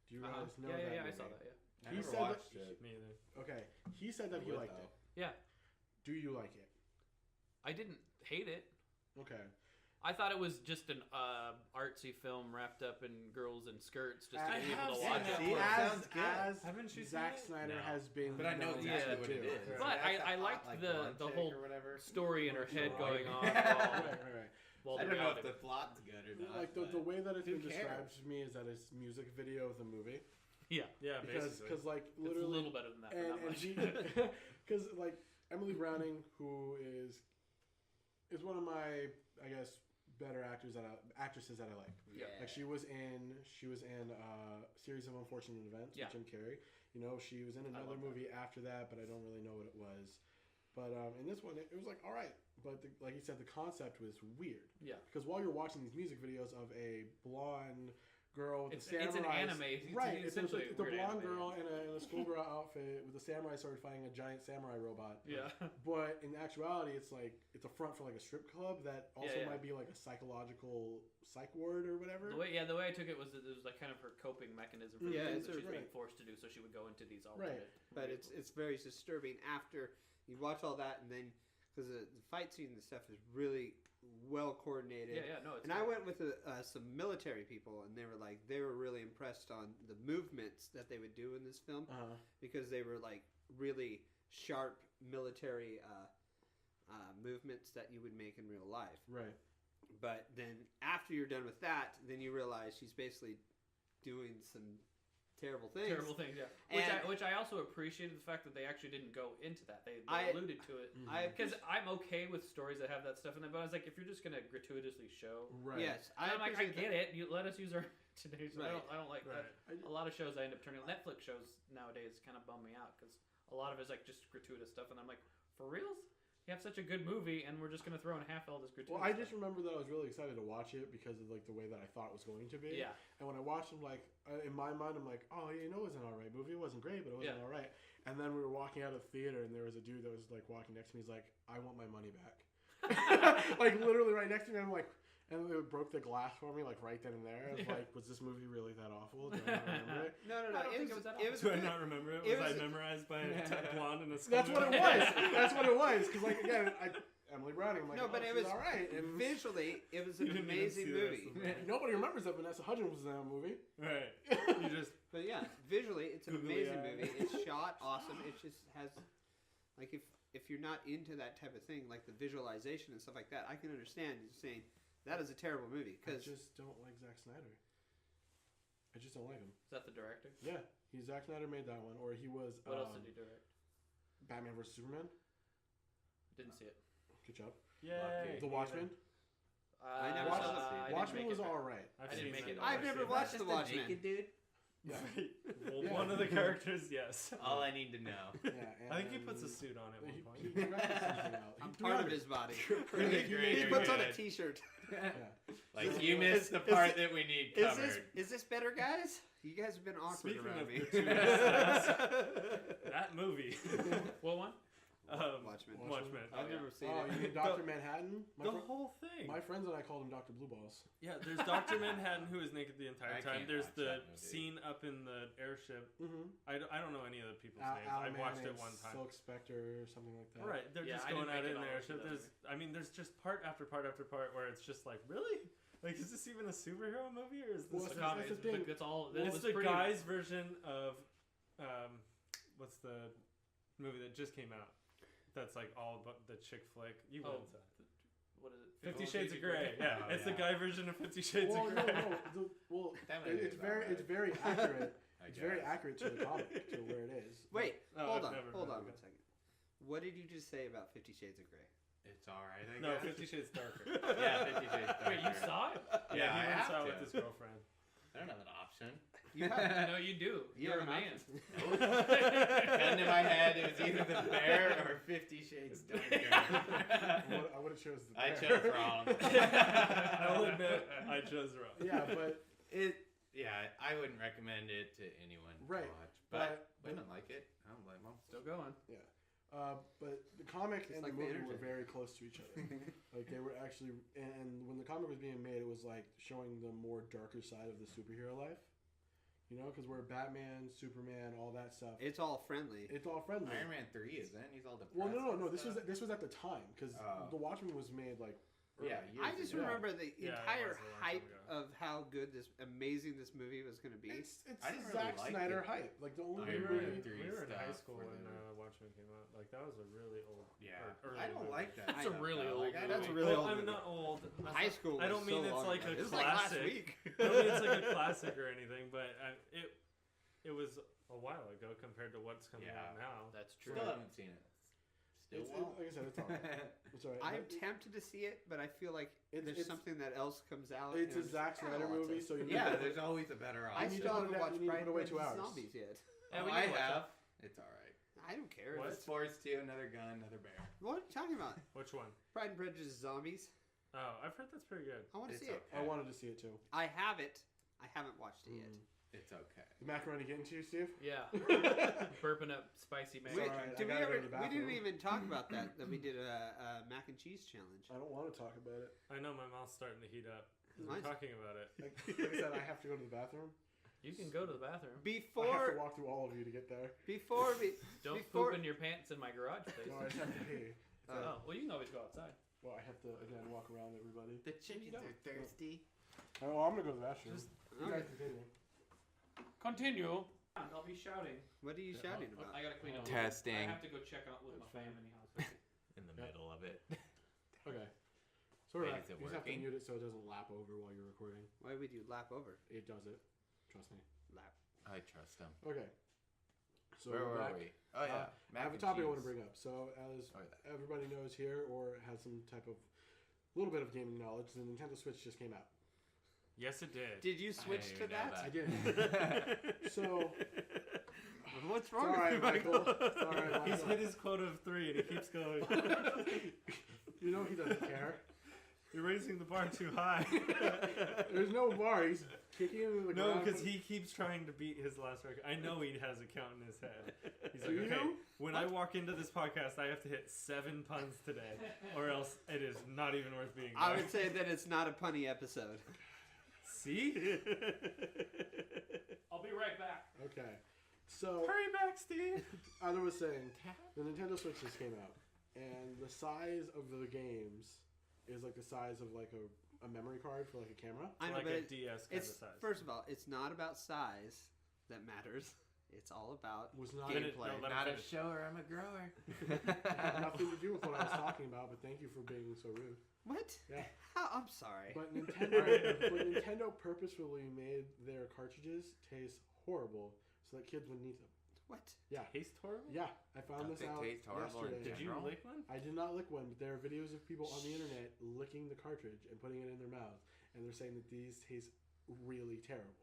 Do you guys know that Yeah, I movie? saw that. Yeah. I He never said that- watched it. Me either. Okay, he said that he Would, liked though. it. Yeah. Do you like it? I didn't hate it. Okay. I thought it was just an artsy film wrapped up in girls in skirts, just to I be able have to seen watch that. it. See, as, sounds good. as Haven't you Zack seen it? Snyder No. has been, But I know known exactly to what do. it is. But That's I that liked hot, like, the blonde chick whole or whatever. story in her head Right. going on right, right. while I the don't know if reality. the plot's good or not. Like the but way that it's who been cares? described to me is that it's music video of the movie Yeah, Yeah, because basically. like it's a literally little better than that, but not and much. because like Emily Browning, who is one of my better actresses that I like. Yeah. Like she was in Series of Unfortunate Events Yeah. with Jim Carrey. You know, she was in another love that. movie after that, but I don't really know what it was. But in this one, it was like all right. But like you said, the concept was weird Yeah. because while you're watching these music videos of a blonde girl with It's a an samurai, anime. It's right? It's essentially a a weird blonde anime. girl in a schoolgirl outfit with a samurai sword fighting a giant samurai robot. Yeah. But in actuality, it's a front for like a strip club that also Yeah, yeah. might be like a psychological psych ward or whatever. The way I took it was that it was like kind of her coping mechanism for Yeah, the it's things that she's right. being forced to do, so she would go into these Right. alternate. But it's very disturbing after you watch all that, and then because the fight scene and stuff is really well coordinated. Yeah, no. It's And I went with some military people, and they were really impressed on the movements that they would do in this film because they were like really sharp military movements that you would make in real life. Right. But then after you're done with that, then you realize she's basically doing some terrible things. Terrible things, yeah. And- Which I also appreciated the fact that they actually didn't go into that. They I- alluded to it. Because I'm okay with stories that have that stuff in them, but I was like, if you're just gonna gratuitously show, Right. Yes, I'm like, I appreciate get it. You let us use our imagination. Right. I don't like Right. that. A lot of shows I end up turning. Netflix shows nowadays kind of bum me out because a lot of it's like just gratuitous stuff, and I'm like, for reals? You have such a good movie, and we're just gonna throw in half all this gratuitous. Well, I stuff. just remember that I was really excited to watch it because of like the way that I thought it was going to be. Yeah. And when I watched it, like in my mind, I'm like, oh, you know, it was an alright movie. It wasn't great, but it wasn't Yeah. alright. And then we were walking out of the theater, and there was a dude that was like walking next to me. He's like, I want my money back. Like literally right next to me. I'm like, and it broke the glass for me like right then and there. I was Yeah. like, was this movie really that awful? Do I not remember it? No. I don't think it was that It was Do I good. not remember it? It Was I was- memorized by a blonde and a That's what it was. That's what it was. Because like again, Emily Browning. I'm like, No, but it she's was all right. And visually, it was You an didn't even amazing see the rest movie. of it. nobody remembers that Vanessa Hudgens was in that movie. Right. You just But yeah, visually, it's an Googly amazing eye. movie. It's shot awesome. It just has, like, if you're not into that type of thing, like the visualization and stuff like that, I can understand you saying that is a terrible movie I because just don't like Zack Snyder. I just don't like him. Is that the director? Yeah, Zack Snyder made that one, or he was What else did he direct? Batman vs Superman. Didn't see it. Good job. yay. The Watchmen. I never Watchmen, saw it. I didn't Watchmen make was it back. all right. I didn't make it. I've never watched The Watchmen. Naked dude. Yeah, Well, Yeah. one of the characters, yes. All I need to know. yeah. I think he and puts a suit on at one He, point. he directed something out. I'm He part of directed- his body. Great, great, He great, puts on a great. T-shirt. Yeah. Like you missed the is part it- that we need Is covered. this better, guys? You guys have been awkward Speaking around of me. gratuitous that movie. What one? Watchmen. Watchmen. I've yeah. never seen Oh, it. you mean Dr. Manhattan? The whole thing. My friends and I called him Dr. Blue Balls. Yeah, there's Dr. Manhattan who is naked the entire I time. can't There's watch the that movie. scene up in the airship. Mm-hmm. I don't know any of the people's names. I watched it one time. Silk Spectre or something like that. Right, they're Yeah, just I going didn't at it in make it the all airship. into that There's just part after part after part where it's just like, really? Like, is this even a superhero movie or is this? Well, It's that's a comedy. the thing. It's all. It's the guy's version of, what's the movie that just came out? That's like all about the chick flick. You Oh, wouldn't say. What is it? 50 Shades of Grey. Yeah, Oh, it's the yeah. guy version of 50 Shades Well, of no, Grey. no. Well, That movie it's is very, alright. it's very accurate. I It's very guess. accurate to the comic, to where it is. Wait, Oh, hold I've on, never hold heard on of one it. second. What did you just say about 50 Shades of Grey? It's alright. I No, guess. 50 Shades Darker. Yeah, 50 Shades Darker. Wait, you saw it? Yeah, he I went have out to. with his girlfriend. I don't have an option. You have. No, you do. You You're a have an man. option. Gun to my head, it was either the bear or 50 Shades Darker. I would have chosen the I bear. chose wrong. I will admit, I chose wrong. Yeah, but Yeah, I wouldn't recommend it to anyone Right, to watch. But but- women like it. I don't blame them. Still going. but the comic Just and like the the movie were internet. very close to each other. Like they were actually, and when the comic was being made, it was like showing the more darker side of the superhero life. You know, because we're Batman, Superman, all that stuff. It's all friendly. It's all friendly. Iron Man 3 isn't. He's all depressed. Well, no. and This stuff. was at the time because Oh. The Watchmen was made like. early. Yeah, I years just ago. remember the Yeah, it entire was a long time hype ago. of how good amazing this movie was going to be. It's I didn't Zack really like Snyder it. hype. Like the only Iron movie. Man 3 We were in high stuff school where when they were- Watchmen came out. Like, that was a really old. Yeah. or early I don't movie. like that. That's a stuff, really though. old Like, I movie. don't- That's a really old I'm movie. not old. High school. I don't was mean so it's long like ago. a This was like last classic. week. I don't mean it's like a classic or anything, but it was a while ago compared to what's coming Yeah. out now. That's true. Still haven't seen it. Still won't. like I said, it's alright. It's alright. I'm tempted to see it, but I feel like there's it's- something that else comes out. It's and a I'm Zack just, "Ah, Snyder I'll watch movie, this." so you Yeah, need to- there's always a better I option. still haven't You watched need to Pride put away and 2 Prejudice hours. Zombies yet. Yeah, we I need to watch have. It's alright. I don't care. What? It's Force 2, another gun, another bear. What are you talking about? Which one? Pride and Prejudice Zombies? Oh, I've heard that's pretty good. I want to It's see it. I wanted to see it too. I have it. I haven't watched it yet. It's okay. The macaroni getting to you, Steve? Yeah. Burping up spicy Wait, mac. alright, I Did we, gotta go ever, to the we didn't bathroom. even talk about that we did a mac and cheese challenge. I don't want to talk about it. I know my mouth's starting to heat up. 'Cause we're Mine's- talking about it. Like I said, I have to go to the bathroom. You can go to the bathroom. I have to Before walk through all of you to get there. Don't before poop in your pants in my garage, please. No, I just have to pee. Oh, well, you can always go outside. Well, I have to again walk around everybody. The chickens are thirsty. Oh, well, I'm gonna go to the bathroom. Just- You guys continue. Continue. I'll be shouting. what are you shouting Oh, about? I gotta clean up. Testing. I have to go check out with my family house. In the middle of it. Okay. So we're Wait, back. is it You just have to working? mute it so it doesn't lap over while you're recording. Why would you lap over? It does it. Trust me. Lap. I trust them. Okay. So Where we're were back. we? Oh yeah. I have a topic I want to bring up. So as Oh, yeah. everybody knows here or has some type of little bit of gaming knowledge, the Nintendo Switch just came out. Yes, it did. Did you switch to didn't even know that? I did. So What's it's wrong all right, with you, Michael. Michael? It's all right, He's Michael. hit his quota of 3 and he keeps going. You know he doesn't care. You're raising the bar too high. There's no bar. He's kicking into the No, ground. because he keeps trying to beat his last record. I know he has a count in his head. He's like, Do okay, you? when I walk into this podcast, I have to hit 7 puns today, or else it is not even worth being there. I would say that it's not a punny episode. See? I'll be right back. Okay. So Hurry back, Steve. as I was saying, the Nintendo Switch just came out, and the size of the games is like the size of like a memory card for like a camera. I know, Like but a DS kind of it's size. first of all, it's not about size that matters. It's all about Was not Finish- gameplay. no, let him Not a finish. shower, I'm a grower. had nothing to do with what I was talking about. But thank you for being so rude. What? Yeah. How? I'm sorry. But Nintendo purposefully made their cartridges taste horrible so that kids would need them. What? Yeah. Taste horrible? Yeah, I found Don't this they out taste horrible in yesterday. Did you General? lick one? I did not lick one, but there are videos of people on the internet licking the cartridge and putting it in their mouth, and they're saying that these taste really terrible.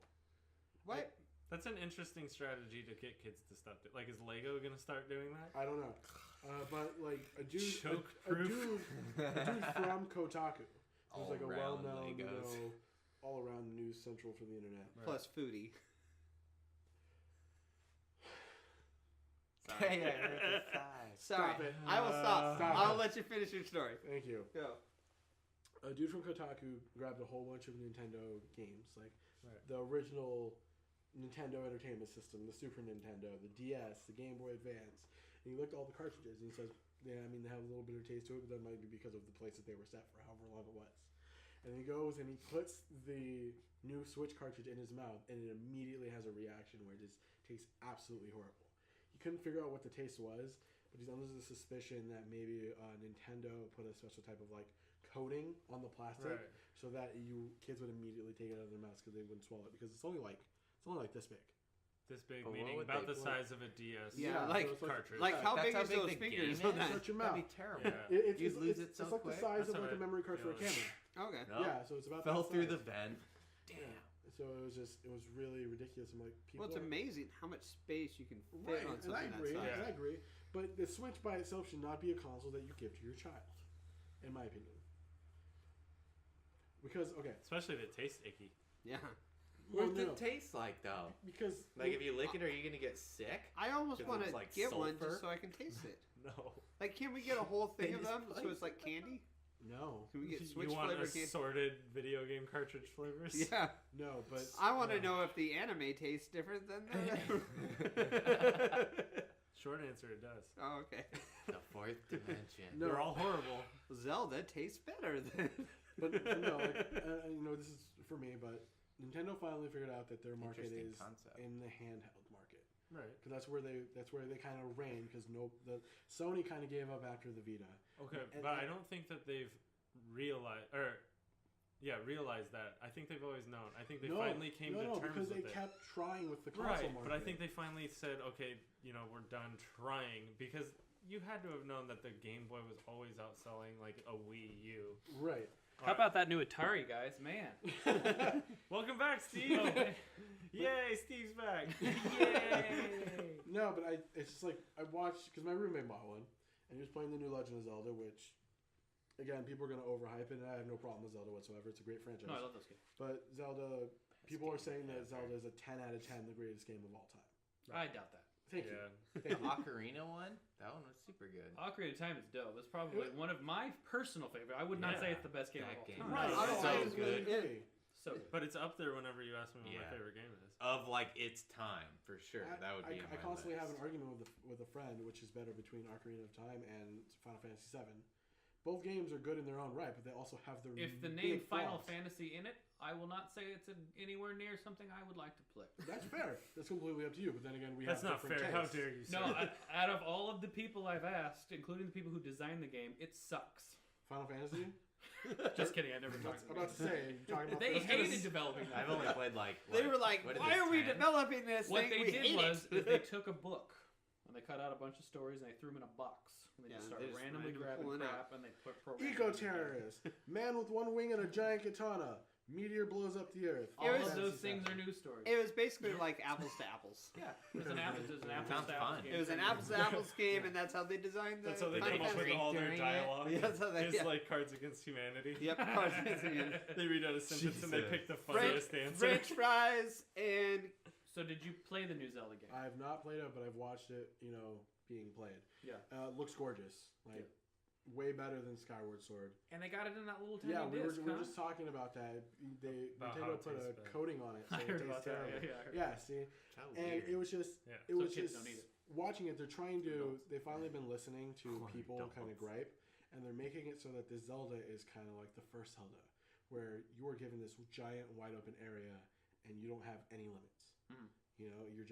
What? That's an interesting strategy to get kids to stop doing. Like, is Lego gonna start doing that? I don't know, but like a dude Choke-proof. a dude from Kotaku, who's like a All-round well-known, Legos. all-around news central for the internet. Plus foodie. Hey, I heard the sigh. Sorry. Stop it. I will stop. Stop I'll it. let you finish your story. Thank you. Go. A dude from Kotaku grabbed a whole bunch of Nintendo games, like Right. the original Nintendo Entertainment System, the Super Nintendo, the DS, the Game Boy Advance, and he looked at all the cartridges and he says, "Yeah, I mean they have a little bitter taste to it, but that might be because of the place that they were set for however long it was." And he goes and he puts the new Switch cartridge in his mouth, and it immediately has a reaction where it just tastes absolutely horrible. He couldn't figure out what the taste was, but he's under the suspicion that maybe Nintendo put a special type of like coating on the plastic Right. so that kids would immediately take it out of their mouths because they wouldn't swallow it because it's only like this big. This big, But what meaning would about they the put? size of a DS Yeah, so like- it's cartridge. Like, how That's big how is big those the fingers game on is? that? Shut your That'd mouth. be terrible. Yeah. It's, You'd lose it's, it so it's like quick. the size That's of like how a memory card for a it goes. camera. Okay. No. Yeah, so it's about Fell that through size. the vent. Damn. So it was really ridiculous. I'm like, people. Well, it's amazing how much space you can fit Right, on and something I agree. that size. And I agree. But the Switch by itself should not be a console that you give to your child, in my opinion. Because Especially if it tastes icky. Yeah. What's it taste like though? Because Like if you lick it, are you gonna get sick? I almost 'Cause want to it's like get one sulfur? just so I can taste it. No. Like, can we get a whole thing of Just them so like- it's like candy? no, Can we get Switch You want flavored candy? assorted video game cartridge flavors? Yeah. no, but I want to no. know if the anime tastes different than the. Short answer, it does. Oh, okay. The fourth dimension. No. They're all horrible. Zelda tastes better than. But no, this is for me. But Nintendo finally figured out that their market Interesting is concept. in the handheld market. Right. Because that's where they kind of reign. Because Sony kind of gave up after the Vita. Okay, And- but I don't think that they've realized that. I think they've always known. I think they finally came to terms because with they it. kept trying with the console Right, market. but I think they finally said, okay, we're done trying, because you had to have known that the Game Boy was always outselling like a Wii U. Right. How about that new Atari, guys? Man. Welcome back, Steve! Oh, man. Yay, Steve's back! Yay! No, but it's just like I watched because my roommate bought one and he was playing the new Legend of Zelda, which again people are gonna overhype it, and I have no problem with Zelda whatsoever. It's a great franchise. No, I love those games. But Zelda, people are saying that ever. Zelda is a 10 out of 10, the greatest game of all time. I doubt that. Thank you. Yeah. The Ocarina one? That one was super good. Ocarina of Time is dope. It's probably one of my personal favorite. I would not say it's the best game of That all game time. Right, I so always good. agree. So good. But it's up there whenever you ask me what my Yeah. favorite game is. Of like its time, for sure. That would be. I constantly have an argument with a friend, which is better between Ocarina of Time and Final Fantasy VII. Both games are good in their own right, but they also have their If the big name Final flaws. Fantasy in it, I will not say it's anywhere near something I would like to play. That's fair. That's completely up to you. But then again, we That's have not fair. different How tastes. dare you, sir? No, out of all of the people I've asked, including the people who designed the game, it sucks. Final Fantasy? Just kidding. I never I'm talked about to say, you're talking about They I was gonna hated developing that. I've only played like. They were like, what is "Why it, are we 10? developing this What thing? they We did hate was it." is they took a book and they cut out a bunch of stories and they threw them in a box and they Yeah, just they started just randomly random grabbing pulling crap and they put programs. Eco-terrorist. Man with one wing and a giant katana. Meteor blows up the earth. All It was- of those things are news stories. It was basically like apples to apples. Yeah, it was an apples to Sounds fun. apples game. It was an apples to apples game, and that's how they designed the. That's how they Final come up with Fantasy. all their during it. dialogue. Yeah, that's how they. It's Yeah. like Cards Against Humanity. Yep. Cards Against Humanity. They read out a sentence and they Jesus. pick the French, funniest answer. French fries and So did you play the new Zelda game? I have not played it, but I've watched it, being played. Yeah. Looks gorgeous. Like, way better than Skyward Sword. And they got it in that little tiny Yeah, we were disc, just talking about that. About Nintendo how it put a tastes bad. coating on it, so I it heard tastes about that. terrible. Yeah, I heard Yeah, see, How and weird. it was just, Yeah. it So was kids just don't eat it. watching it. They're trying to. They finally been listening to Corn people kind of dogs. gripe, and they're making it so that this Zelda is kind of like the first Zelda, where you are given this giant wide open area, and you don't have any limits. Mm. You're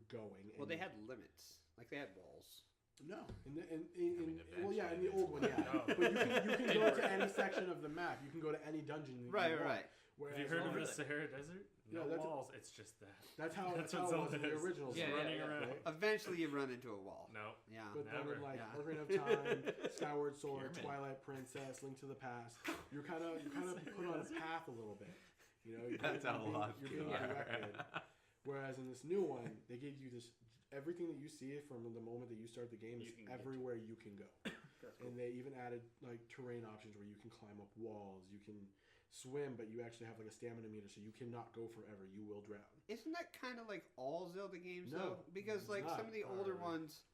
going. well, and they had limits. Like they had walls. no, in the eventually old one, yeah. Oh. But you can go to any section of the map. You can go to any dungeon. that you Right, want. right. Whereas Have you heard of on- the Sahara Desert? Yeah, No that's- walls. It's just that. That's how That's it what was Zelda in the is. original. Yeah, Zelda, running yeah. around. right? Eventually, you run into a wall. No. Yeah. But then Never. in like Yeah. Ocarina of Time, Skyward Sword, Pyramid. Twilight Princess, Link to the Past, you're kind of put on a path a little bit. You're That's how being- lost you're you being are. directed. Whereas in this new one, they give you this everything that you see from the moment that you start the game is You can get everywhere you can go. That's cool. And they even added like terrain options where you can climb up walls, you can swim, but you actually have like a stamina meter, so you cannot go forever. You will drown. Isn't that kind of like all Zelda games No, though? Because it's like not. some of the older ones,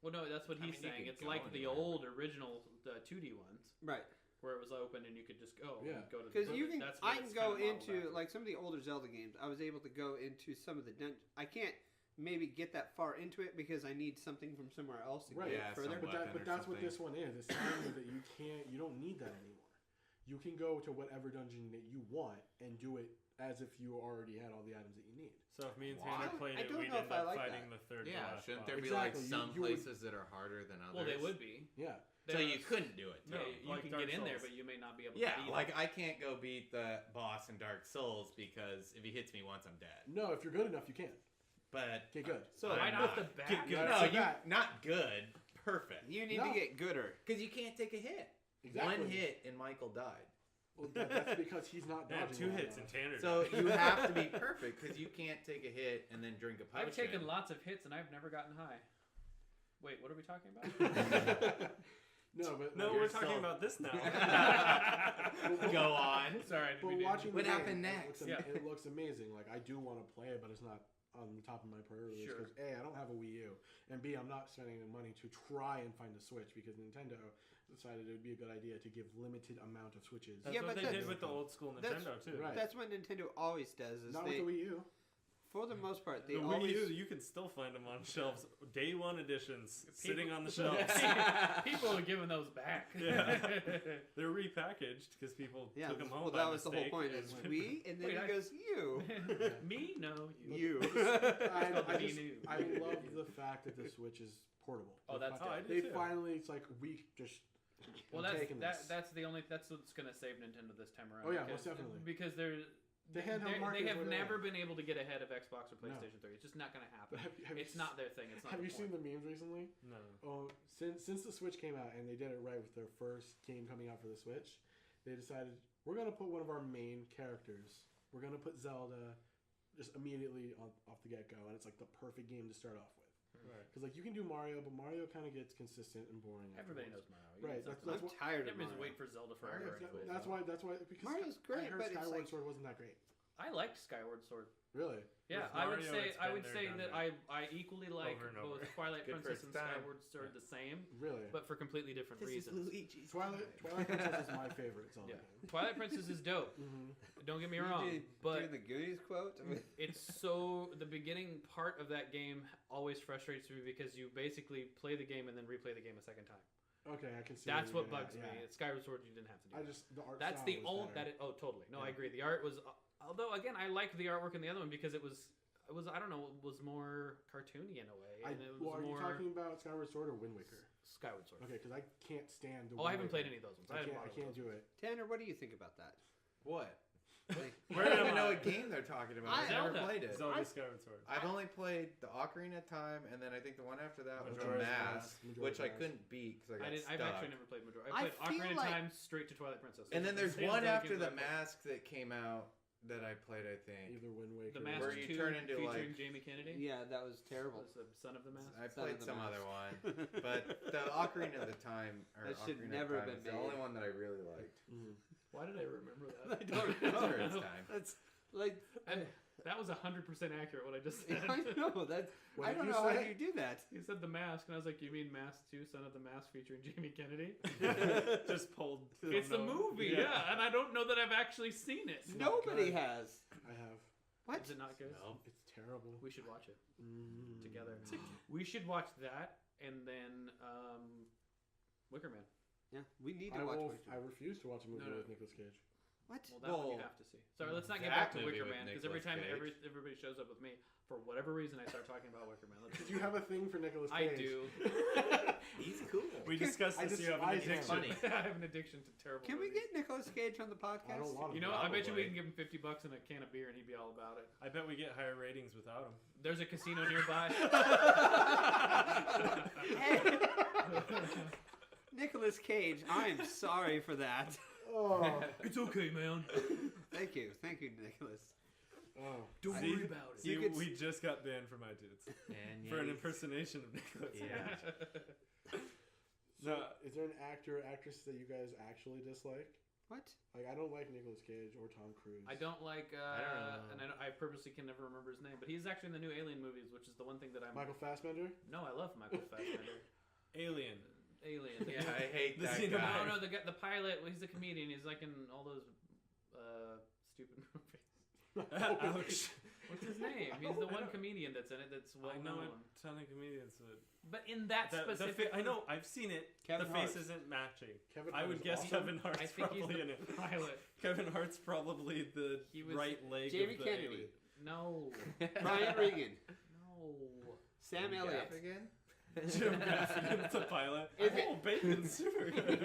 Well, no, that's what I he's mean, you saying. could It's go like the anywhere. old original 2D ones right? where it was open and you could just go. Yeah. And go to Because the you can, that's what I can it's go kinda modeled into after. like some of the older Zelda games. I was able to go into some of the dungeons. I can't maybe get that far into it because I need something from somewhere else to Right. get Yeah, further. some But weapon or that's what something. this one is. It's telling you that you don't need that anymore. You can go to whatever dungeon that you want and do it as if you already had all the items that you need. So if me and Why? Tanner played I it, don't we'd know end if I up like fighting that. the third to Yeah, last shouldn't boss. there be Exactly, like you- some you would- places that are harder than others? Well, they would be. Yeah. So you couldn't do it. No, Yeah, Too. you like can Dark get in there, Souls. but you may not be able to Yeah, beat like I can't go beat the boss in Dark Souls because if he hits me once, I'm dead. No, if you're good enough, you can. But Get good. So it. Right I'm off the not. bat. Get good. no, So you that- not good. Perfect. You need No. to get gooder. Because you can't take a hit. Exactly. One hit and Michael died. Well, that's because he's not Yeah, dodging 2 well hits and enough. Tanner. So you have to be perfect because you can't take a hit and then drink a potion. I've taken lots of hits and I've never gotten high. Wait, what are we talking about? No, but no, like, we're You're talking still- about this now. Go on. Sorry, I didn't but mean to- watching What the game, happened it next? looks, Yeah. it looks amazing. Like I do want to play it, but it's not on the top of my priority list Sure. because A, I don't have a Wii U, and B, I'm not spending the money to try and find a Switch because Nintendo decided it would be a good idea to give limited amount of Switches. That's Yeah, what but they that's- did with the old school that's- Nintendo too. Right. That's what Nintendo always does. Is Not they, with the Wii U. for the most part, they The always. Wii U, you can still find them on shelves. Day 1 editions, sitting on the shelves. People are giving those back. Yeah. They're repackaged because people Yeah, took them home. well, by that was the whole mistake point. and Is went- we, and then Wait, he I- goes you, Me? No, you. you. I Me just, new. I love the fact that the Switch is portable. Oh, that's Oh, I dope. do They too. finally, it's like we just. Well, I'm that's taking this. that's the only that's what's gonna save Nintendo this time around. Oh, yeah, because, most definitely. Because they're The handheld market they is have where they're never at. been able to get ahead of Xbox or No. PlayStation 3. It's just not gonna happen. But have It's you not their thing. It's not. Have the you seen point. the memes recently? No. Oh, since the Switch came out and they did it right with their first game coming out for the Switch, they decided we're gonna put one of our main characters. We're gonna put Zelda just immediately off the get go, and it's like the perfect game to start off with. Right. Because like you can do Mario, but Mario kind of gets consistent and boring. Everybody afterwards. knows Mario. Right, That's that's I'm what- tired of Everybody's Mario. waiting for Zelda Yeah, forever. that's why because Mario's great, I heard but it's Skyward like Sword wasn't that great. I liked Skyward Sword. Really? Yeah, With I would Mario, say it's I been would there, say done that that. I equally like Over and both over. Twilight Good Princess first and time. Skyward Sword the same, Really? but for completely different reasons. Luigi's Twilight Princess is my favorite Zelda Yeah, game. Twilight Princess is dope. Mm-hmm. Don't get me You wrong, doing but the Goonies quote. it's so the beginning part of that game always frustrates me because you basically play the game and then replay the game a second time. Okay, I can see. That's you're what getting bugs at, me. yeah. At Skyward Sword, you didn't have to do. I that. just the art. That's style the was only better. that. Oh, totally. No, I Yeah. agree. The art was, although again, I liked the artwork in the other one because it was I don't know, it was more cartoony in a way, and it was Well, are you more talking about Skyward Sword or Wind Waker? Skyward Sword. Okay, because I can't stand the. Oh, I haven't played any of those ones. I haven't can't. I bought can't those. do it. Tanner, what do you think about that? What? Like, I don't even know what game they're talking about. I've never Zelda. played it. Zelda Skyward Sword. I've only played the Ocarina of Time, and then I think the one after that was the Majora's Mask, Majora's which I Mask. couldn't beat because I got I've stuck. actually never played Majora. I I played feel Ocarina of like- Time straight to Twilight Princess. And then there's Same one Zelda after games the I've played. Mask that came out that I played. I think Either Wind Waker. The or- Mask Where you 2 turn into, featuring like- Jamie Kennedy. yeah, that was terrible. Was the Son of the Mask. I Son played of the some Mask. other one, but the Ocarina of the Time or That should Ocarina never of Time been is the made. only one that I really liked. Mhm. Why did I remember I that? don't It's know. for its time. That's like And that was 100% accurate. What I just said. I know that. What I did don't you know how say? you do that. He said the Mask, and I was like, "You mean Mask 2, Son of the Mask, featuring Jamie Kennedy?" Just pulled. from It's the nowhere. movie, yeah. And I don't know that I've actually seen it. Nobody good. has. I have. What? Is it not good? It's terrible. We should watch it Mm. together. We should watch that, and then Wicker Man. Yeah, we need I to watch. will. Wicker I Man. refuse to watch a movie No, no. with Nicolas Cage. What? Well, that one you Well, have to see. Sorry, let's not get that back to movie Wicker with Man because every Nicolas time Cage. everybody shows up with me, for whatever reason, I start talking about Wicker Man. Let's Did you have a thing for Nicolas I Cage? do. He's cool. We discussed I this. You have an despise him. addiction. Funny. I have an addiction to terrible. Can we movies. get Nicolas Cage on the podcast? I don't want You him. know, I bet you we Probably. can give him $50 and a can of beer, and he'd be all about it. I bet we get higher ratings without him. There's a casino nearby. Hey. Nicolas Cage, I am sorry for that. Oh. It's okay, man. Thank you, Nicholas. Oh. Don't See? worry about it. See, You could we just got banned from iTunes And for an yeah, impersonation of Nicholas. Yeah. No, Is there an actor or actress that you guys actually dislike? What? Like, I don't like Nicolas Cage or Tom Cruise. I don't like, I don't know. and I purposely can never remember his name, but he's actually in the new Alien movies, which is the one thing that I'm. Michael Fassbender? No, I love Michael Fassbender. Alien. Alien. Yeah, I hate The that scene of guy. No, the pilot. Well, he's a comedian. He's like in all those stupid movies. Ouch. What's his name? He's the one comedian that's in it. That's well I know a known. ton of comedians. But in that specific, I know. I've seen it. Kevin the face Hart. isn't matching. Kevin I Hart would is guess awesome. Kevin Hart's I think he's probably the in it. pilot. Kevin Hart's probably the He was- right leg Jamie of the Kennedy. No, Brian Regan. no. Sam Elliott. Again? Jim Gaffigan's the pilot. Is it- Oh, Bateman's super good.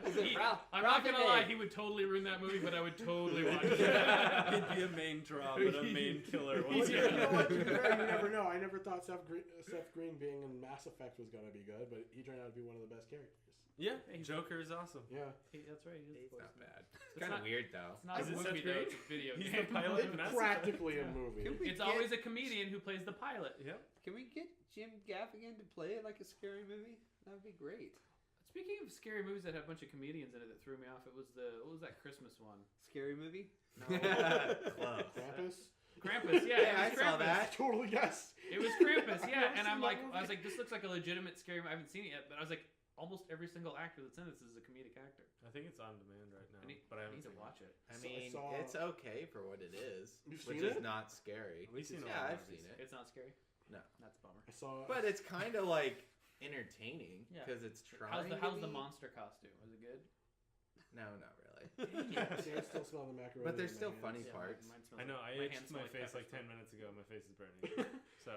Is it Ralph? I'm not gonna lie. May? He would totally ruin that movie, but I would totally watch it. He'd be a main draw, but a main killer. Well, Once you again. know what? To be fair, you never know. I never thought Seth Green being in Mass Effect was going to be good, but he turned out to be one of the best characters. Yeah, He's- Joker is awesome. Yeah. That's right. He is It's the not voice. bad. It's It's kind of not- weird though. It's not Is a it movie such though. great? It's a video He's game. the pilot. It's Mass practically a Yeah. movie. Can we It's get, always a comedian who plays the pilot. Yep. Can we get Jim Gaffigan to play it like a scary movie? That would be great. Speaking of scary movies that have a bunch of comedians in it that threw me off, what was that Christmas one? Scary movie? Close. Krampus? Krampus, yeah, Yeah, it was I saw Krampus. that. Totally yes. It was Krampus, yeah, never and seen I'm that like, movie. I was like, this looks like a legitimate scary. I haven't seen it yet, but I was like, almost every single actor that's in this is a comedic actor. I think it's on demand right now, I need, but I I haven't need to seen it. watch it. I So I mean, saw- it's okay for what it is, You've which seen is it? not scary. We've seen Yeah, all I've of seen these. it. It's not scary. No. That's a bummer. I saw. But it's kind of like entertaining Yeah. because it's trying. How's to the be- monster costume? Was it good? No, not really. See, I still smell the macaroni. But there's in still my funny hands. parts. Mine smells I know. like- I hands itched smell my like face pepper like spray. 10 minutes ago. My face is burning. So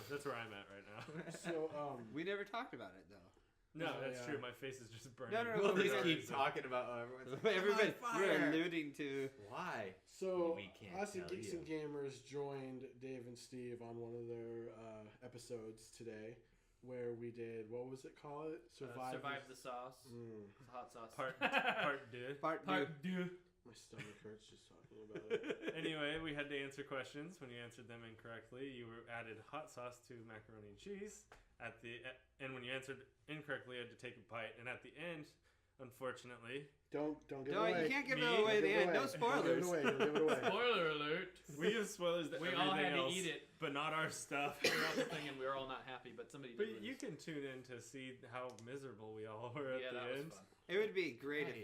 that's where I'm at right now. So We never talked about it though. No, Oh, that's yeah. true. My face is just burning. No, no, no, We'll we just don't- keep talking about everyone's like, Everybody, "I'm on we're fire." alluding to. Why? So We can't us at tell Geeks you. and Gamers joined Dave and Steve on one of their episodes today, where we did what was it called? Survive the sauce. Mm, The hot sauce. Part two. Part Part deux. my stomach hurts just talking about it. Anyway, we had to answer questions. When you answered them incorrectly, you were added hot sauce to macaroni and cheese. And when you answered incorrectly, you had to take a bite. And at the end, unfortunately, Don't give No, it away. you can't give Me? it away at Don't the give it end. No away. spoilers. Don't give it away. Spoiler alert. we give spoilers to We everything all had to else, eat it. but not our stuff. We were all thinking we were all not happy, but somebody But did. you lose. can tune in to see how miserable we all were at Yeah, the that end. was fun. It would be great if.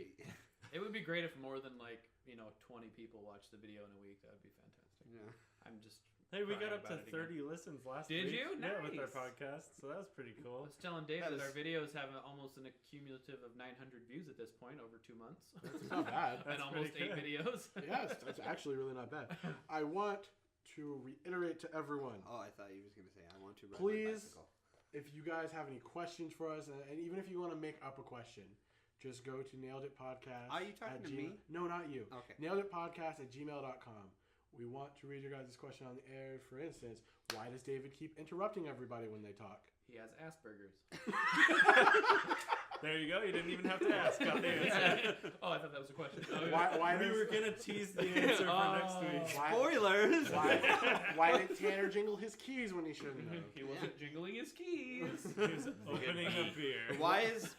It would be great if more than 20 people watched the video in a week. That would be fantastic. Yeah. I'm just. Hey, we got crying up to about it again. 30 listens last Did week. you? Yeah, with our Nice. podcast. So that was pretty I cool. was telling Dave That that, was- our videos have almost an accumulative of 900 views at this point over 2 months. It's not bad. And That's almost pretty 8 good. videos. Yes, that's actually really not bad. I want to reiterate to everyone. Oh, I thought he was going to say, I want to ride Please. my bicycle. If you guys have any questions for us, and even if you want to make up a question, just go to Nailed It Podcast. Are you talking at to Gmail- me? No, not you. Okay. NailedItPodcast@gmail.com. We want to read your guys' question on the air. For instance, why does David keep interrupting everybody when they talk? He has Asperger's. There you go. You didn't even have to ask. Got the answer. Oh, I thought that was a question. Oh, Why We does- were going to tease the answer for next week. Why, Spoilers! why did Tanner jingle his keys when he shouldn't have? He wasn't jingling his keys. He was opening a beer. Why is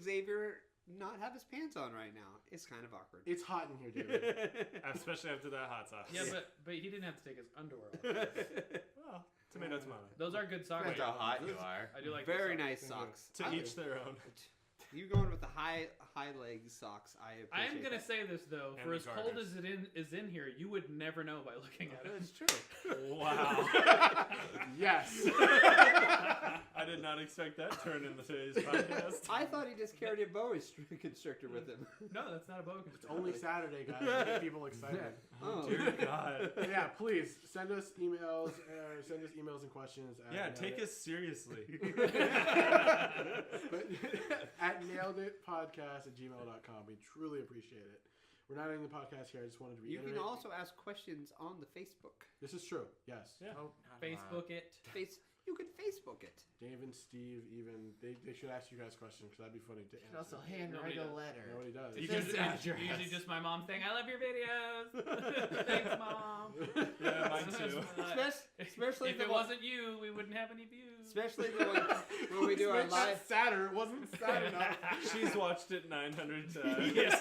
Xavier not have his pants on right now? It's kind of awkward. It's hot in here, David. Especially after that hot sauce. Yeah, but he didn't have to take his underwear off. Well, tomato, tomato. Those are good socks. Depends how hot you are. I do like Very those nice Thank you. socks. To I- each their own. You going with the high leg socks? I appreciate I am gonna that. say this though, And for the as cold garters. as it is in here, you would never know by looking at it. That's true. Wow. Yes. I did not expect that turn in today's podcast. I thought he just carried a boa constrictor with him. No, that's not a boa It's only Saturday, guys. Get people excited. Oh. Dear God. Yeah, please send us emails. Send us emails and questions. At Yeah, Nailed take It. us seriously. But at naileditpodcast@gmail.com. We truly appreciate it. We're not ending the podcast here. I just wanted to You reiterate. can also ask questions on the Facebook. This is true. Yes. Yeah. Oh, Facebook it. You could Facebook it. Dave and Steve even they should ask you guys questions because that'd be funny to You can answer. also handwrite Nobody a does. letter. Nobody does. You It's can usually, usually just my mom saying, "I love your videos." Thanks, mom. Yeah, mine too. Especially if the it one- wasn't you, we wouldn't have any views. Especially the one when we do our It's not live. sadder. It wasn't sad enough. She's watched it 900 times. Yes.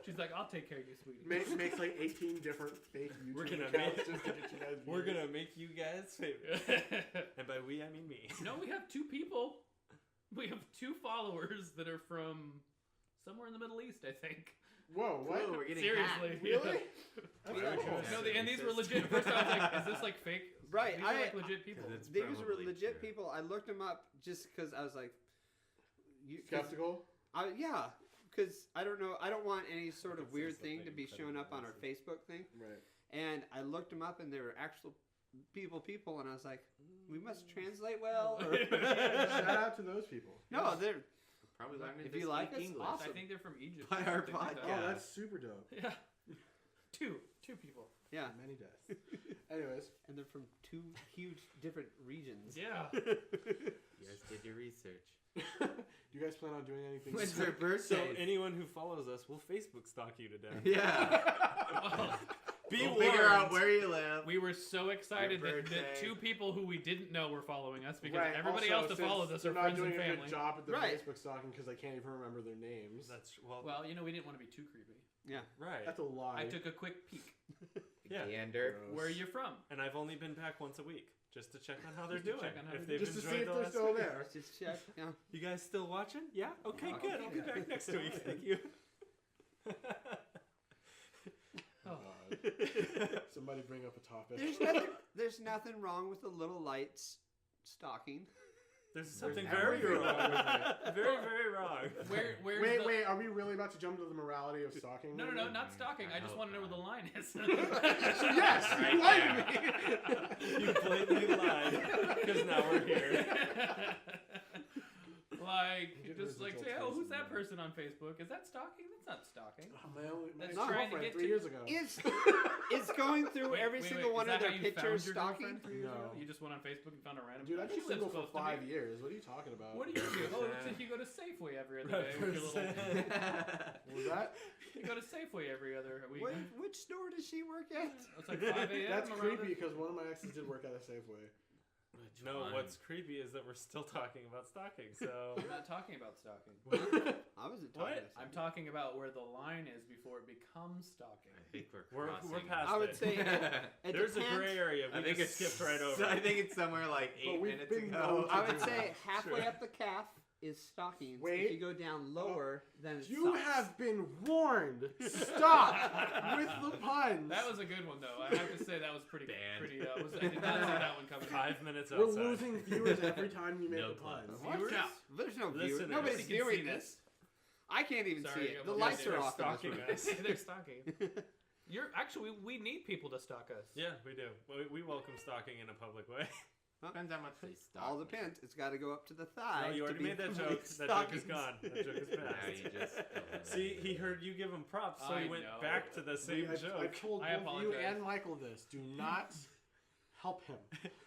She's like, "I'll take care of you, sweetie." Makes like 18 different fake YouTube We're gonna accounts make- just to get you guys. We're views. gonna make you guys famous. And by we, I mean me. No, we have 2 people. We have 2 followers that are from somewhere in the Middle East, I think. Whoa! What? Whoa, we're getting Seriously. hacked. Really? That's Very cool. cool. No, and these were legit. At first, I was like, "Is this like fake?" Right, These are like legit people. 'Cause it's These were probably legit true. people. I looked them up just because I was like, Skeptical? yeah, because I don't know. I don't want any sort of could say weird thing to something be showing up on our incredibly Facebook thing. Right. And I looked them up, and they were actual people, and I was like, we must translate well. or- Shout out to those people. no, they're Probably learning If to you like speak us, English. awesome. I think they're from Egypt. By our Something like that. Oh, podcast. that's super dope. Yeah. Two people. yeah, Many deaths. Anyways, and they're from 2 huge different regions. Yeah. You guys did your research. Do you guys plan on doing anything? When's their So birthday? anyone who follows us will Facebook stalk you to death. Yeah. Be We'll warned. figure out where you live. We were so excited Your that birthday. 2 people who we didn't know were following us because Right, everybody also, else that since follows us they're are not friends doing and a family. good job at the Right. Facebook stalking because I can't even remember their names. That's Well, we didn't want to be too creepy. Yeah. right. That's a lie. I took a quick peek. Yeah. Gander. Gross. Where are you from? And I've only been back once a week just to check on how they're Just to doing. check on how If they're they've Just to enjoyed see if the they're last still week. there. Just check. Yeah. You guys still watching? Yeah. Okay, Oh, good. I'll be back next week. Thank you. Oh. God. Somebody bring up a topic. There's nothing wrong with the little lights stalking. There's something everything very wrong wrong. with Very, very wrong. Where's Wait, the... wait. Are we really about to jump to the morality of stalking? No, not stalking. I just want to know where the line is. So yes, you lied to me. You blatantly lied because now we're here. Like, Get just like residual say, oh, who's traces that in person on Facebook? Is that stalking? That's not stalking. Oh, my That's trying to girlfriend get 3 to- years ago. It's going through every single one is of that their how you pictures found your stalking. girlfriend 3 years ago? No. You just went on Facebook and found a random. Dude, I've been She lives single for close to 5 me. years. What are you talking about? What do you do? Oh, it's like you go to Safeway every other day with your little. What was that? You go to Safeway every other week. Which store does she work at? It's like 5 a.m. That's around creepy it. because one of my exes did work at a Safeway. No, what's creepy is that we're still talking about stalking. So I'm not talking about stalking. I wasn't What? talking. I'm talking about where the line is before it becomes stalking. I think we're we're crossing. past I would it. say it There's a depends. gray area. I We think just it's skipped right over. I think it's somewhere like But 8 we've minutes been ago. known to I would do say that. halfway Sure. up the calf is stalking. Wait. If you go down lower, then it's You socks. have been warned. Stop with the puns. That was a good one, though. I have to say that was pretty. Banned. I did not see that one coming. 5 minutes We're outside. losing viewers every time you make No the puns. puns. What? Viewers? There's no viewers. Listeners. Nobody's Nobody can viewing see this. I can't even Sorry, see it. I'm The looking lights at are it. off. in this Stalking room. us. They're stalking. You're actually. We need people to stalk us. Yeah, we do. We welcome stalking in a public way. Depends how much they stalk. All depends. It's got to go up to the thigh. No, you to already be made that public joke. That joke is stockings. gone. That joke is Now past. you just See, he heard you give him props, so he I went know. back to the same I joke. told I both you apologize. and Michael this. Do not help him.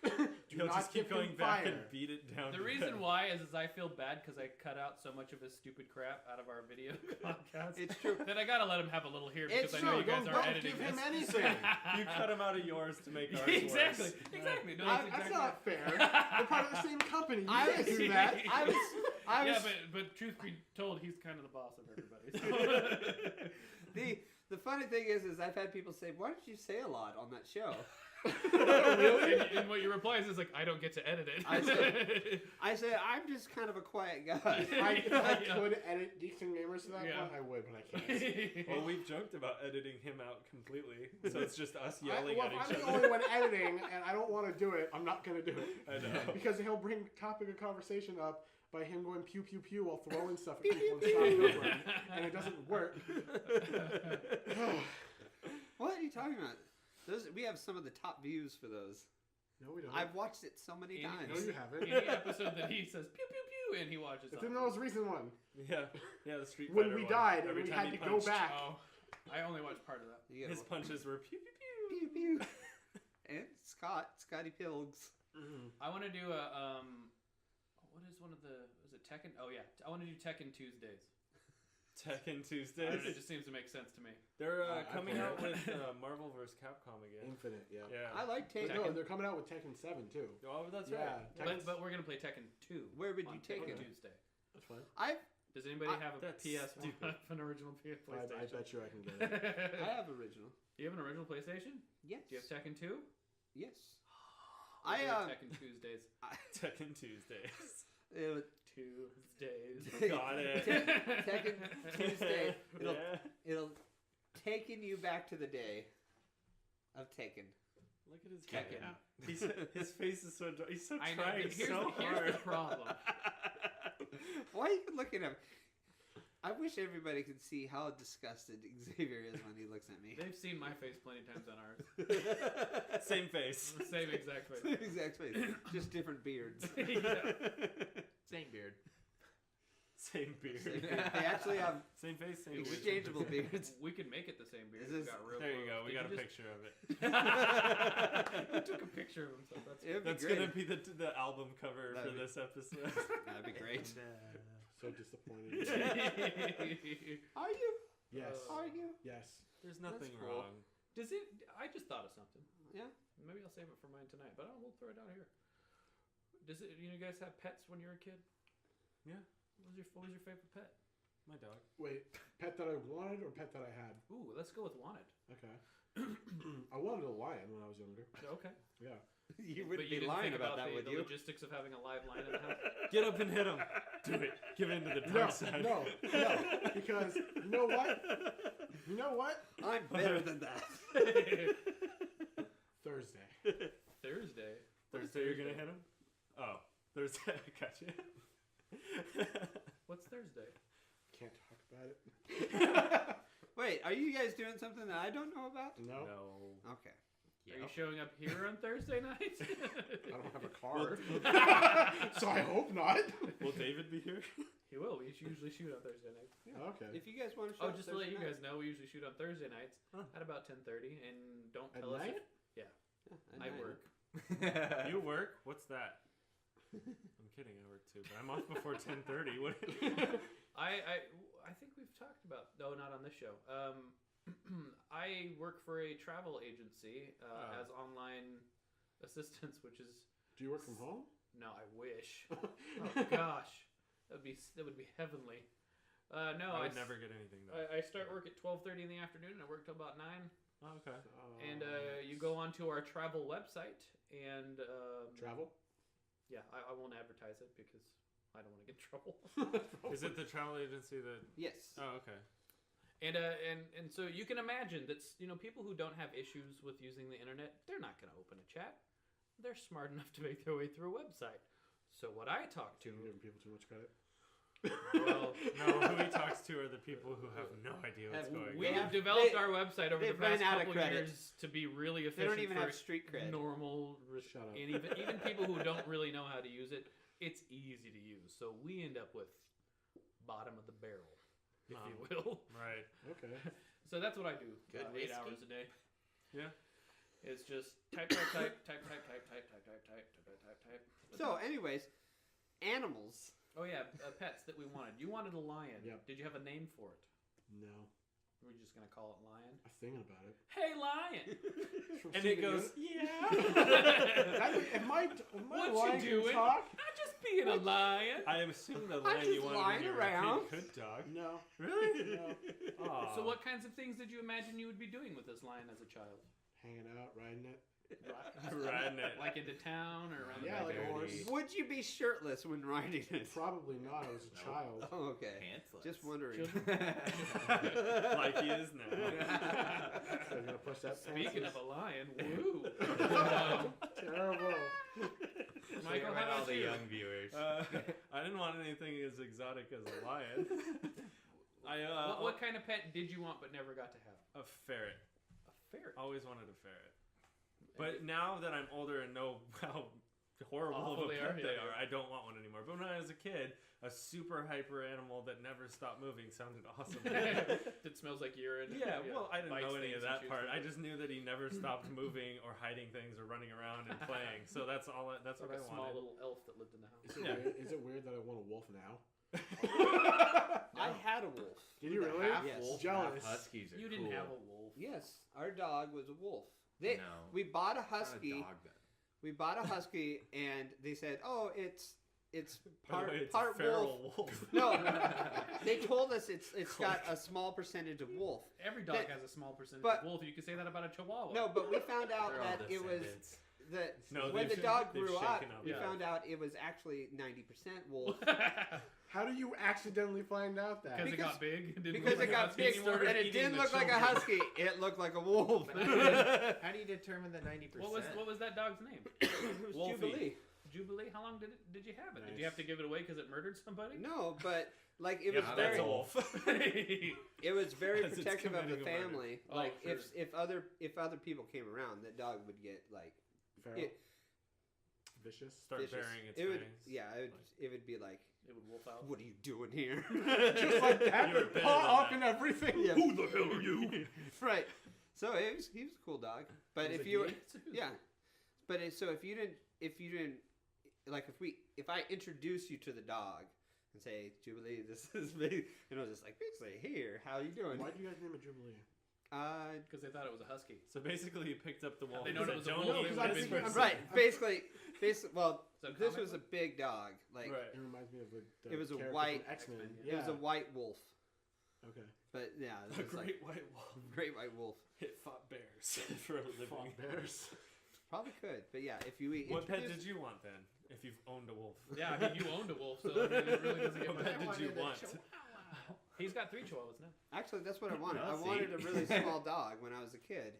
Do He'll not just keep give him going back fire. and beat it down. The to reason death. why is I feel bad because I cut out so much of his stupid crap out of our video podcast. It's true. Then I gotta let him have a little here because It's I know true. you guys Don't are editing give him this. anything. You cut him out of yours to make ours exactly, worse. exactly. No, That's that's exactly. not fair. We're part of the same company. You I can't was- do that. I was. Yeah, but truth be told, he's kind of the boss of everybody. So. The funny thing is I've had people say, "Why did you say a lot on that show?" and what your reply is like, I don't get to edit it. I said, "I'm just kind of a quiet guy." If I could edit Geeks and Gamers to that Yeah. point, I would, but I can't. Well, we've joked about editing him out completely, so it's just us yelling Well, at if each I'm the other. only one editing and I don't want to do it, I'm not going to do it. I know. Because he'll bring topic of conversation up by him going pew pew pew while throwing stuff at people and starting over, and it doesn't work. What are you talking about? We have some of the top views for those. No, we don't. I've watched it so many Any- No, times. you haven't. Any episode that he says pew pew pew and he watches. It's on. the most recent one. Yeah, the Street When Fighter we one. died and Every we time had he to go punched, back. Oh, I only watched part of that. You get His punches were pew pew pew. pew pew. And Scotty Pilgs. I want to do a what is one of the? Is it Tekken? Oh yeah, I want to do Tekken Tuesdays. Tekken I don't know, Tuesdays. it just seems to make sense to me. They're I coming play out it. with Marvel vs. Capcom again. Infinite, yeah. Yeah. I like But Tekken. no, they're coming out with Tekken 7 too. Oh, that's Yeah, right. But we're gonna play Tekken 2. Where would on you take Tekken it? Tuesday. That's fine. Does anybody have a That's PS1, stupid. an original PlayStation? I bet you I can get it. I have original. You have an original PlayStation? Yes. Do you have Tekken 2? Yes. We'll I do Tekken Tuesdays. Tekken Tuesdays. It was Tuesdays. Got it. Tekken Tuesday. It'll Yeah. it'll taken you back to the day of Taken. Look at his Tekken. His face is so dry. He's so I know. trying but Here's, so here's hard. the problem. Why are you looking at me? I wish everybody could see how disgusted Xavier is when he looks at me. They've seen my face plenty of times on ours. Same face. Same exact face. Same exact face, just different beards. Yeah. Same beard. Same beard. They actually have Same face, same exchangeable beards. We could make it the same beard. Is We this- got real There you close. go. We Did got a you just- picture of it. He took a picture of himself. That's It'd be That's great. gonna be the album cover That'd for be- this episode. That'd be great. So disappointed. Are you? Yes. Are you? Yes. There's nothing That's cool. wrong. Does it? I just thought of something. Yeah. Maybe I'll save it for mine tonight, but we'll throw it out here. Does it? You guys have pets when you were a kid? Yeah. What was your favorite pet? My dog. Wait, pet that I wanted or pet that I had? Ooh, let's go with wanted. Okay. I wanted a lion when I was younger. Okay. Yeah. You But wouldn't you be didn't lying think about that, the, would the you? logistics of having a live lion in the house. Get up and hit him. Do it. Give in to the dark side. No, because you know what? You know what? I'm better than that. Thursday. Thursday. Thursday you're gonna hit him? Oh. Thursday. I got you. What's Thursday? Can't talk about it. Wait, are you guys doing something that I don't know about? No. Okay. Are you showing up here on Thursday night? I don't have a car. So I hope not. Will David be here? He will. We usually shoot on Thursday nights. Okay. If you guys want to show Oh, up just to let Thursday you guys night. know, we usually shoot on Thursday nights Huh. at about 10:30, and don't At tell us. night? Yeah, at I night. work. You work? What's that? I'm kidding. I work too, but I'm off before 10:30. What? I think we've talked about. No, not on this show. I work for a travel agency as online assistance, which is Do you work from home? no. I wish. Oh gosh, that would be heavenly. No, I would never get anything done. I start work at 12:30 in the afternoon, and I work till about 9. Oh, okay. And you go onto our travel website, and Travel? yeah, I won't advertise it because I don't want to get in trouble. Is it the travel agency that? Yes. Oh, okay. And so you can imagine that people who don't have issues with using the internet, they're not going to open a chat. They're smart enough to make their way through a website. So what I talk to, You're giving people too much credit. well, No, who he talks to are the people who have no idea what's going we on. have developed our website over the they've past run out of couple credit. years to be really They efficient don't even for have street cred. normal, Shut up. and even people who don't really know how to use it, it's easy to use. So we end up with bottom of the barrel, if you will. Right. Okay. So that's what I do. Good 8 whiskey. hours a day. Yeah. It's just type. So, anyways, animals. Oh yeah, pets that we wanted. You wanted a lion. Yep. Did you have a name for it? No. We're just gonna call it Lion. I'm thinking about it. Hey, Lion! From And Steven it goes, Universe. If my What lion you doing? can talk? I'm just being a lion. I am assuming the I'm line you just wanted lying when you were around. a kid could talk. No. Really? No. Aw. So what kinds of things did you imagine you would be doing with this lion as a child? Hanging out, riding it. Riding it. Like into town or around Yeah, the like a horse. Dirty. Would you be shirtless when riding it? Probably not. I was a child. Oh, okay. Pantsless. Just wondering. Like he is now. So I'm gonna push that. Speaking of a lion, woo! Terrible. Michael, Right, how all about the you? young viewers. I didn't want anything as exotic as a lion. What kind of pet did you want but never got to have? A ferret. A ferret. Always wanted a ferret. But now that I'm older and know how horrible Awful of a they pet are, they yeah. are, I don't want one anymore. But when I was a kid, a super hyper animal that never stopped moving sounded awesome. That smells like urine. Yeah, well, I didn't bites know any things of and that chews part. them. I just knew that he never stopped moving or hiding things or running around and playing. So that's all. That's like what a I small wanted. little elf that lived in the house. Is it weird that I want a wolf now? I had a wolf. Did you really? Half Yes. wolf, Jealous. half huskies are You didn't cool. have a wolf. Yes, our dog was a wolf. No. We bought a Not a husky. dog then. We bought a husky, and they said, "Oh, it's By the part way, it's part a feral wolf." wolf. No, they told us it's got a small percentage of wolf. Every dog That- has a small percentage but- of wolf. You could say that about a chihuahua. No, but we found out They're all that it was descendants. that No, when the they've- dog they've grew up, shaken up. we Yeah. found out it was actually 90% wolf. How do you accidentally find out that? Because it got big. It didn't Because look it like a got husky big anymore. and it eating didn't the look like a children. husky. It looked like a wolf. But it how do you determine the 90%? What was that dog's name? was Wolfie. Jubilee. Jubilee. How long did you have it? Did Nice. you have to give it away because it murdered somebody? No, but like it Yeah, was that's very a wolf. it was very As it's protective of the committing a murder. family. Oh, Like sure. if other people came around, the dog would get like Feral? it, vicious. Start vicious. burying its It would, fangs. yeah, it would be like, It would wolf out. what are you doing here? Just like that, You were with better paw than up that. and everything. Yeah. Who the hell are you? Right. So he was a cool dog. But if you, yeah. But so if you didn't, like if I introduce you to the dog and say, Jubilee, this is me, just like, basically, here, how you doing? Why do you guys name it Jubilee? Because they thought it was a husky. So basically, you picked up the wolf. They and known said, it was a "Don't wolf, eat it my would've been person." Right. Basically, well, Is that a this comic was a book? big dog. Like, Right. It reminds me of the It was a character white- from X-Men. X-Men, it was a white wolf. Okay. But yeah, it A was great like, white wolf. great white wolf. It fought bears for a living. Fought bears. Probably could. But yeah, if you eat. What pet did you want then? If you've owned a wolf. Yeah, I mean, you owned a wolf, so I mean, it really doesn't get What much. pet did you want? He's got 3 chihuahuas now. Actually, that's what I wanted. No, I wanted see? a really small dog when I was a kid.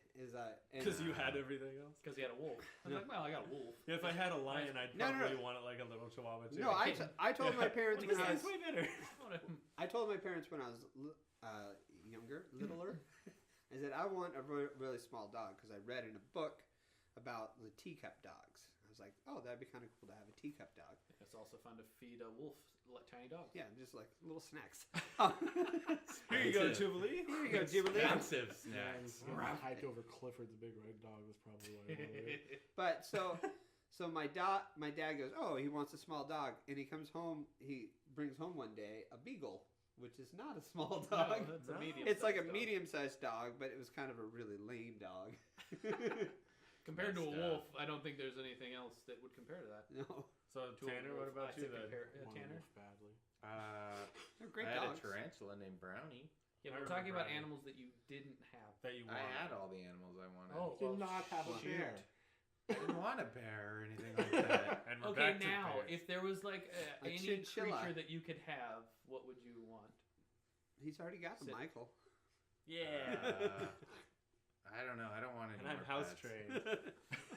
Because you had everything else. Because he had a wolf. I was like, well, I got a wolf. Yeah, if I had a lion, I'd No, no, probably no. want it like a little chihuahua too. No, I told my parents when This I was guy's way better. I told my parents when I was littler. I said I want a really small dog because I read in a book about the teacup dogs. I was like, oh, that'd be kind of cool to have a teacup dog. It's also fun to feed a wolf tiny dogs. Yeah, just like little snacks. Here you go, Jubilee. Here you go, Jubilee. Expensive Yeah, snacks. hiked over Clifford's Big Red Dog was probably why I wanted it. But so my dad goes, oh, he wants a small dog, and he comes home. He brings home one day a beagle, which is not a small dog. No, that's a No. medium. It's like a dog. medium-sized dog, but it was kind of a really lame dog. Compared to a Messed wolf, I don't think there's anything else that would compare to that. No, So To a Tanner, wolf, what about I you say then? Want a Tanner? wolf badly. they're great I had dogs. a tarantula named Brownie. Yeah, I we're talking remember about Brownie. animals that you didn't have. That you I want. had all the animals I wanted. Oh, Did not have a shoot. bear. I didn't want a bear or anything like that. And we're Okay, back to now, bears. if there was like A any chinchilla. creature that you could have, what would you want? He's already got the Sit. Michael. Yeah. I don't know. I don't want any And I'm more house pets. trained.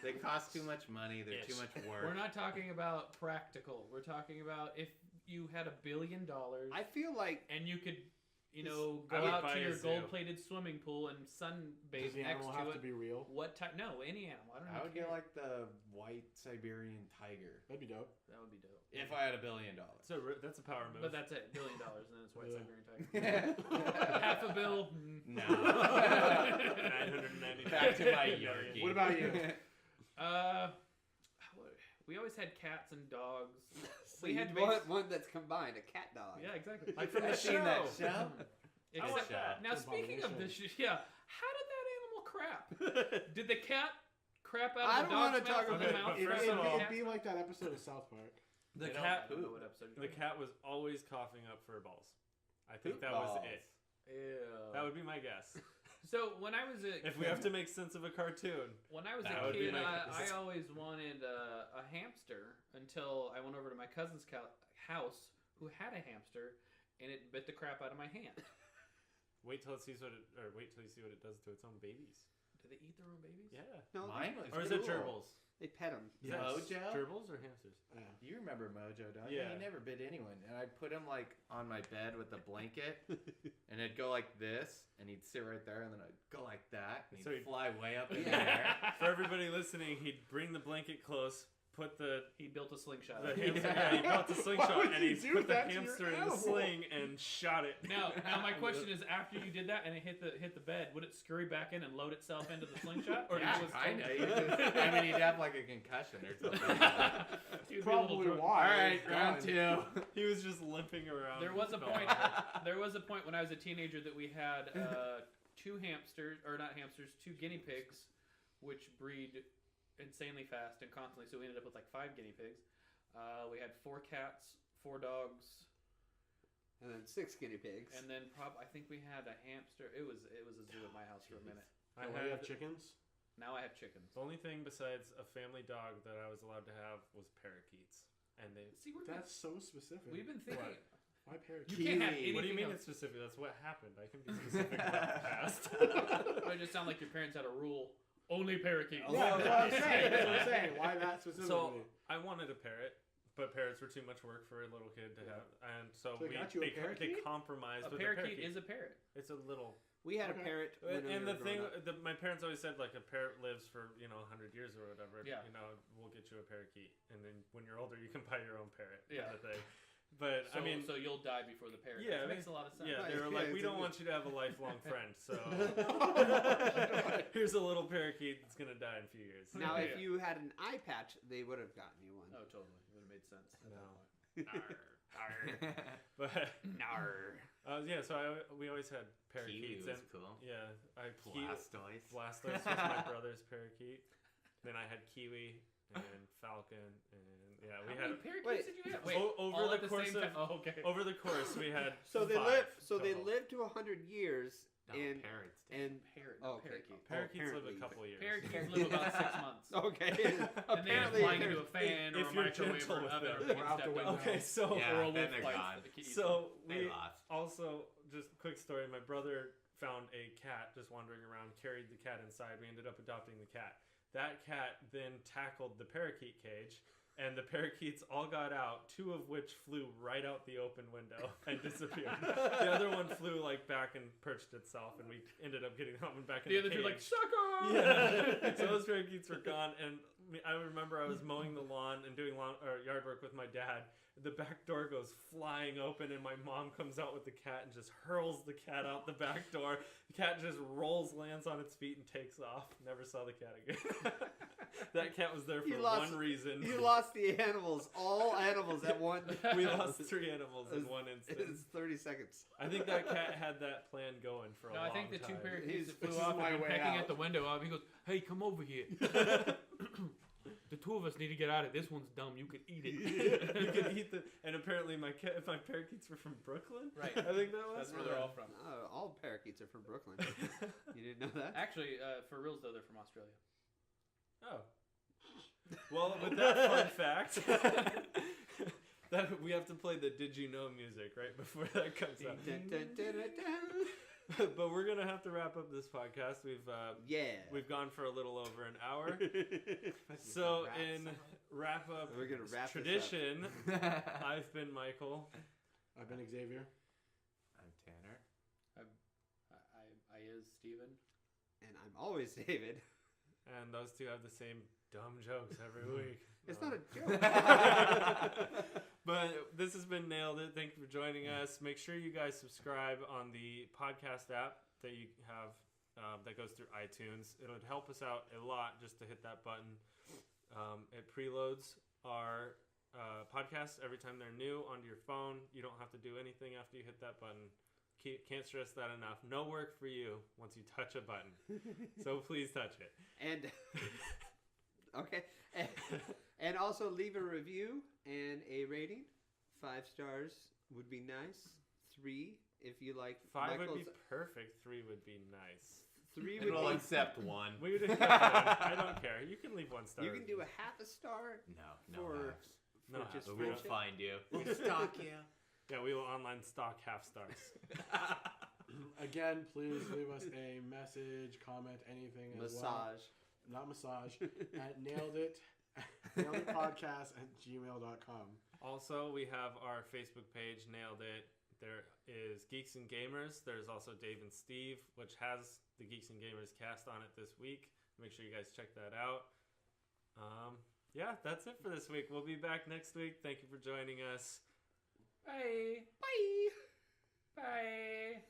They cost too much money. They're too Ish. much work. We're not talking about practical. We're talking about if you had $1 billion I feel like and you could, I go would out buy to a your zoo. gold-plated swimming pool and Does sunbathe the next animal to have it. to be real? What type? No, any animal. I don't know. I would get like the white Siberian tiger That'd be dope. That would be dope. if I had $1 billion. So that's a power move. But that's it. $1 billion, and then it's white Yeah. Siberian tiger. Half a bill. No. 990. Back to my Yorkie. What about you? We always had cats and dogs. so We you had want one that's combined, a cat dog. Yeah, exactly. Like from the I've seen that show. show. Except, want that. now, It's speaking of this, abomination. yeah, how did that animal crap? Did the cat crap out I of the don't wanna dog's talk mouth? or the about- mouth but crap first out of of the all- It'd cat's be like that episode of South Park. The They cat. don't know what episode you're The talking cat was always coughing up fur balls. I think Poop that balls. was it. about. Ew. That would be my guess. So when I was a If we have to make sense of a cartoon, when I was That a would be kid, my I guess. always wanted a hamster until I went over to my cousin's house who had a hamster, and it bit the crap out of my hand. wait till it sees what it, or wait till you see what it does to its own babies. Do they eat their own babies? Yeah. No, Mine was Or is it cool. gerbils? they pet him. Is that Mojo? Gerbils or hamsters? Yeah. You remember Mojo, don't Yeah. you? He never bit anyone. And I'd put him like on my bed with a blanket, and it'd go like this, and he'd sit right there, and then I'd go like that, and So he'd he'd- fly way up in the Yeah. air. For everybody listening, he'd bring the blanket close, put the He built a slingshot. hamster. Yeah. Yeah, he brought the Why slingshot would and you he do put the that to your hamster in the animal? sling and shot it. Now my question is, after you did that and it hit the bed, would it scurry back in and load itself into the slingshot, or Yeah, did it just kinda. I mean, he'd have like a concussion or something. He'd be a little Probably drunk. why. All right, It's round gone. 2. He was just limping around. There was a Fell point. off. There was a point when I was a teenager that we had 2 hamsters, or not hamsters, 2 guinea pigs, which breed insanely fast and constantly. So we ended up with like 5 guinea pigs. We had 4 cats, 4 dogs, And then 6 guinea pigs. and then I think we had a hamster. It was a zoo at my house for a minute. I Why do you had, have chickens? Now I have chickens. the only thing besides a family dog that I was allowed to have was parakeets, and they. See, That's so specific. we've been thinking. Why parakeets? You can't have Kiwi. anything What do you mean else. it's specific? That's what happened. I can be specific about the past. It just sounded like your parents had a rule: only parakeets. Yeah, that's what I'm saying. That's what I'm saying. Why that specifically? So I wanted a parrot, but parrots were too much work for a little kid to have, and so So they got you a they parakeet? compromised A with parakeet a parakeet. is a parrot. It's a little. We had a Okay. parrot. When we And were the thing, growing up. my parents always said, like, a parrot lives for 100 years or whatever. Yeah. We'll get you a parakeet, and then when you're older, you can buy your own parrot. Yeah. Kind of thing. But So, I mean, so you'll die before the parrot. Yeah, That makes a lot of sense. yeah, they Right, were yeah, like, we it's don't a- want you to have a lifelong friend, so God. here's a little parakeet that's gonna die in a few years. Now, Yeah. if you had an eye patch, they would have gotten you one. Oh, totally. It would have made sense. No. Arr. But Nar. yeah, so we always had Kiwi parakeets, was and cool. yeah, Blastoise. Blastoise was my brother's parakeet. Then I had Kiwi and Falcon, and yeah, we How had many parakeets Wait. did you have? Wait, over all the at the course same of time? Oh, okay. over the course we had So they 5 live. So they total. live to 100 years, No, and parrots. and Parrot, Oh, not okay. parakeet. Parakeets live a apparently. couple years. Parakeets live about 6 months. okay. And they end up Apparently, flying they're- into a fan if or a you're microwave gentle or with oven them. or being Or out the stepped window. on. Okay, so Yeah, or a then wolf they're bites gone. the key. so They we lost. also just quick story. My brother found a cat just wandering around, carried the cat inside. We ended up adopting the cat. That cat then tackled the parakeet cage, and the parakeets all got out, 2 of which flew right out the open window and disappeared. The other one flew like back and perched itself, and we ended up getting that one back in The the other two like, cage. sucker! Yeah. So those parakeets were gone, and I remember I was mowing the lawn and doing yard work with my dad. The back door goes flying open, and my mom comes out with the cat and just hurls the cat out the back door. The cat just rolls, lands on its feet, and takes off. Never saw the cat again. That cat was there for You lost- one reason. You lost the animals, all animals at one. We lost 3 animals in one It's instance. 30 seconds. I think that cat had that plan going for a No, long I think the 2 time. parakeets that This flew is off my and way pecking out. at the window. He goes, "Hey, come over here. The 2 of us need to get out of this. One's dumb. You could eat it." You could eat the, and apparently my parakeets were from Brooklyn. Right. I think that was. That's where they're all from. All parakeets are from Brooklyn. You didn't know that? Actually, for reals though, they're from Australia. Oh. Well, with that fun fact, that we have to play the "Did You Know" music right before that comes out. Dun, dun, dun, dun, dun. But we're gonna have to wrap up this podcast. Yeah. We've gone for a little over an hour. So in wrap up We're gonna wrap this up. tradition, I've been Michael. I've been Xavier. I'm Tanner. I is Steven. And I'm always David. And those two have the same dumb jokes every week. It's No. not a joke. But this has been Nailed It. Thank you for joining us. Make sure you guys subscribe on the podcast app that you have that goes through iTunes. It would help us out a lot just to hit that button. It preloads our podcasts every time they're new onto your phone. You don't have to do anything after you hit that button. Can't stress that enough. No work for you once you touch a button. So please touch it. And okay, and also leave a review and a rating. 5 stars would be nice. 3 if you like. 5 would Michael's- be perfect. 3 would be nice. 3 And would we'll be. accept 1. We would accept one. I don't care. You can leave 1 star. You can do a half a star No, for, halves. No for halves. just But we'll friendship. find you. We'll stalk you. Yeah, we will online stock half stars. Again, please leave us a message, comment, anything as well. Massage. Not massage. At naileditpodcast@gmail.com. Also, we have our Facebook page, Nailed It. There is Geeks and Gamers. There's also Dave and Steve, which has the Geeks and Gamers cast on it this week. Make sure you guys check that out. Yeah, that's it for this week. We'll be back next week. Thank you for joining us. Bye. Bye. Bye.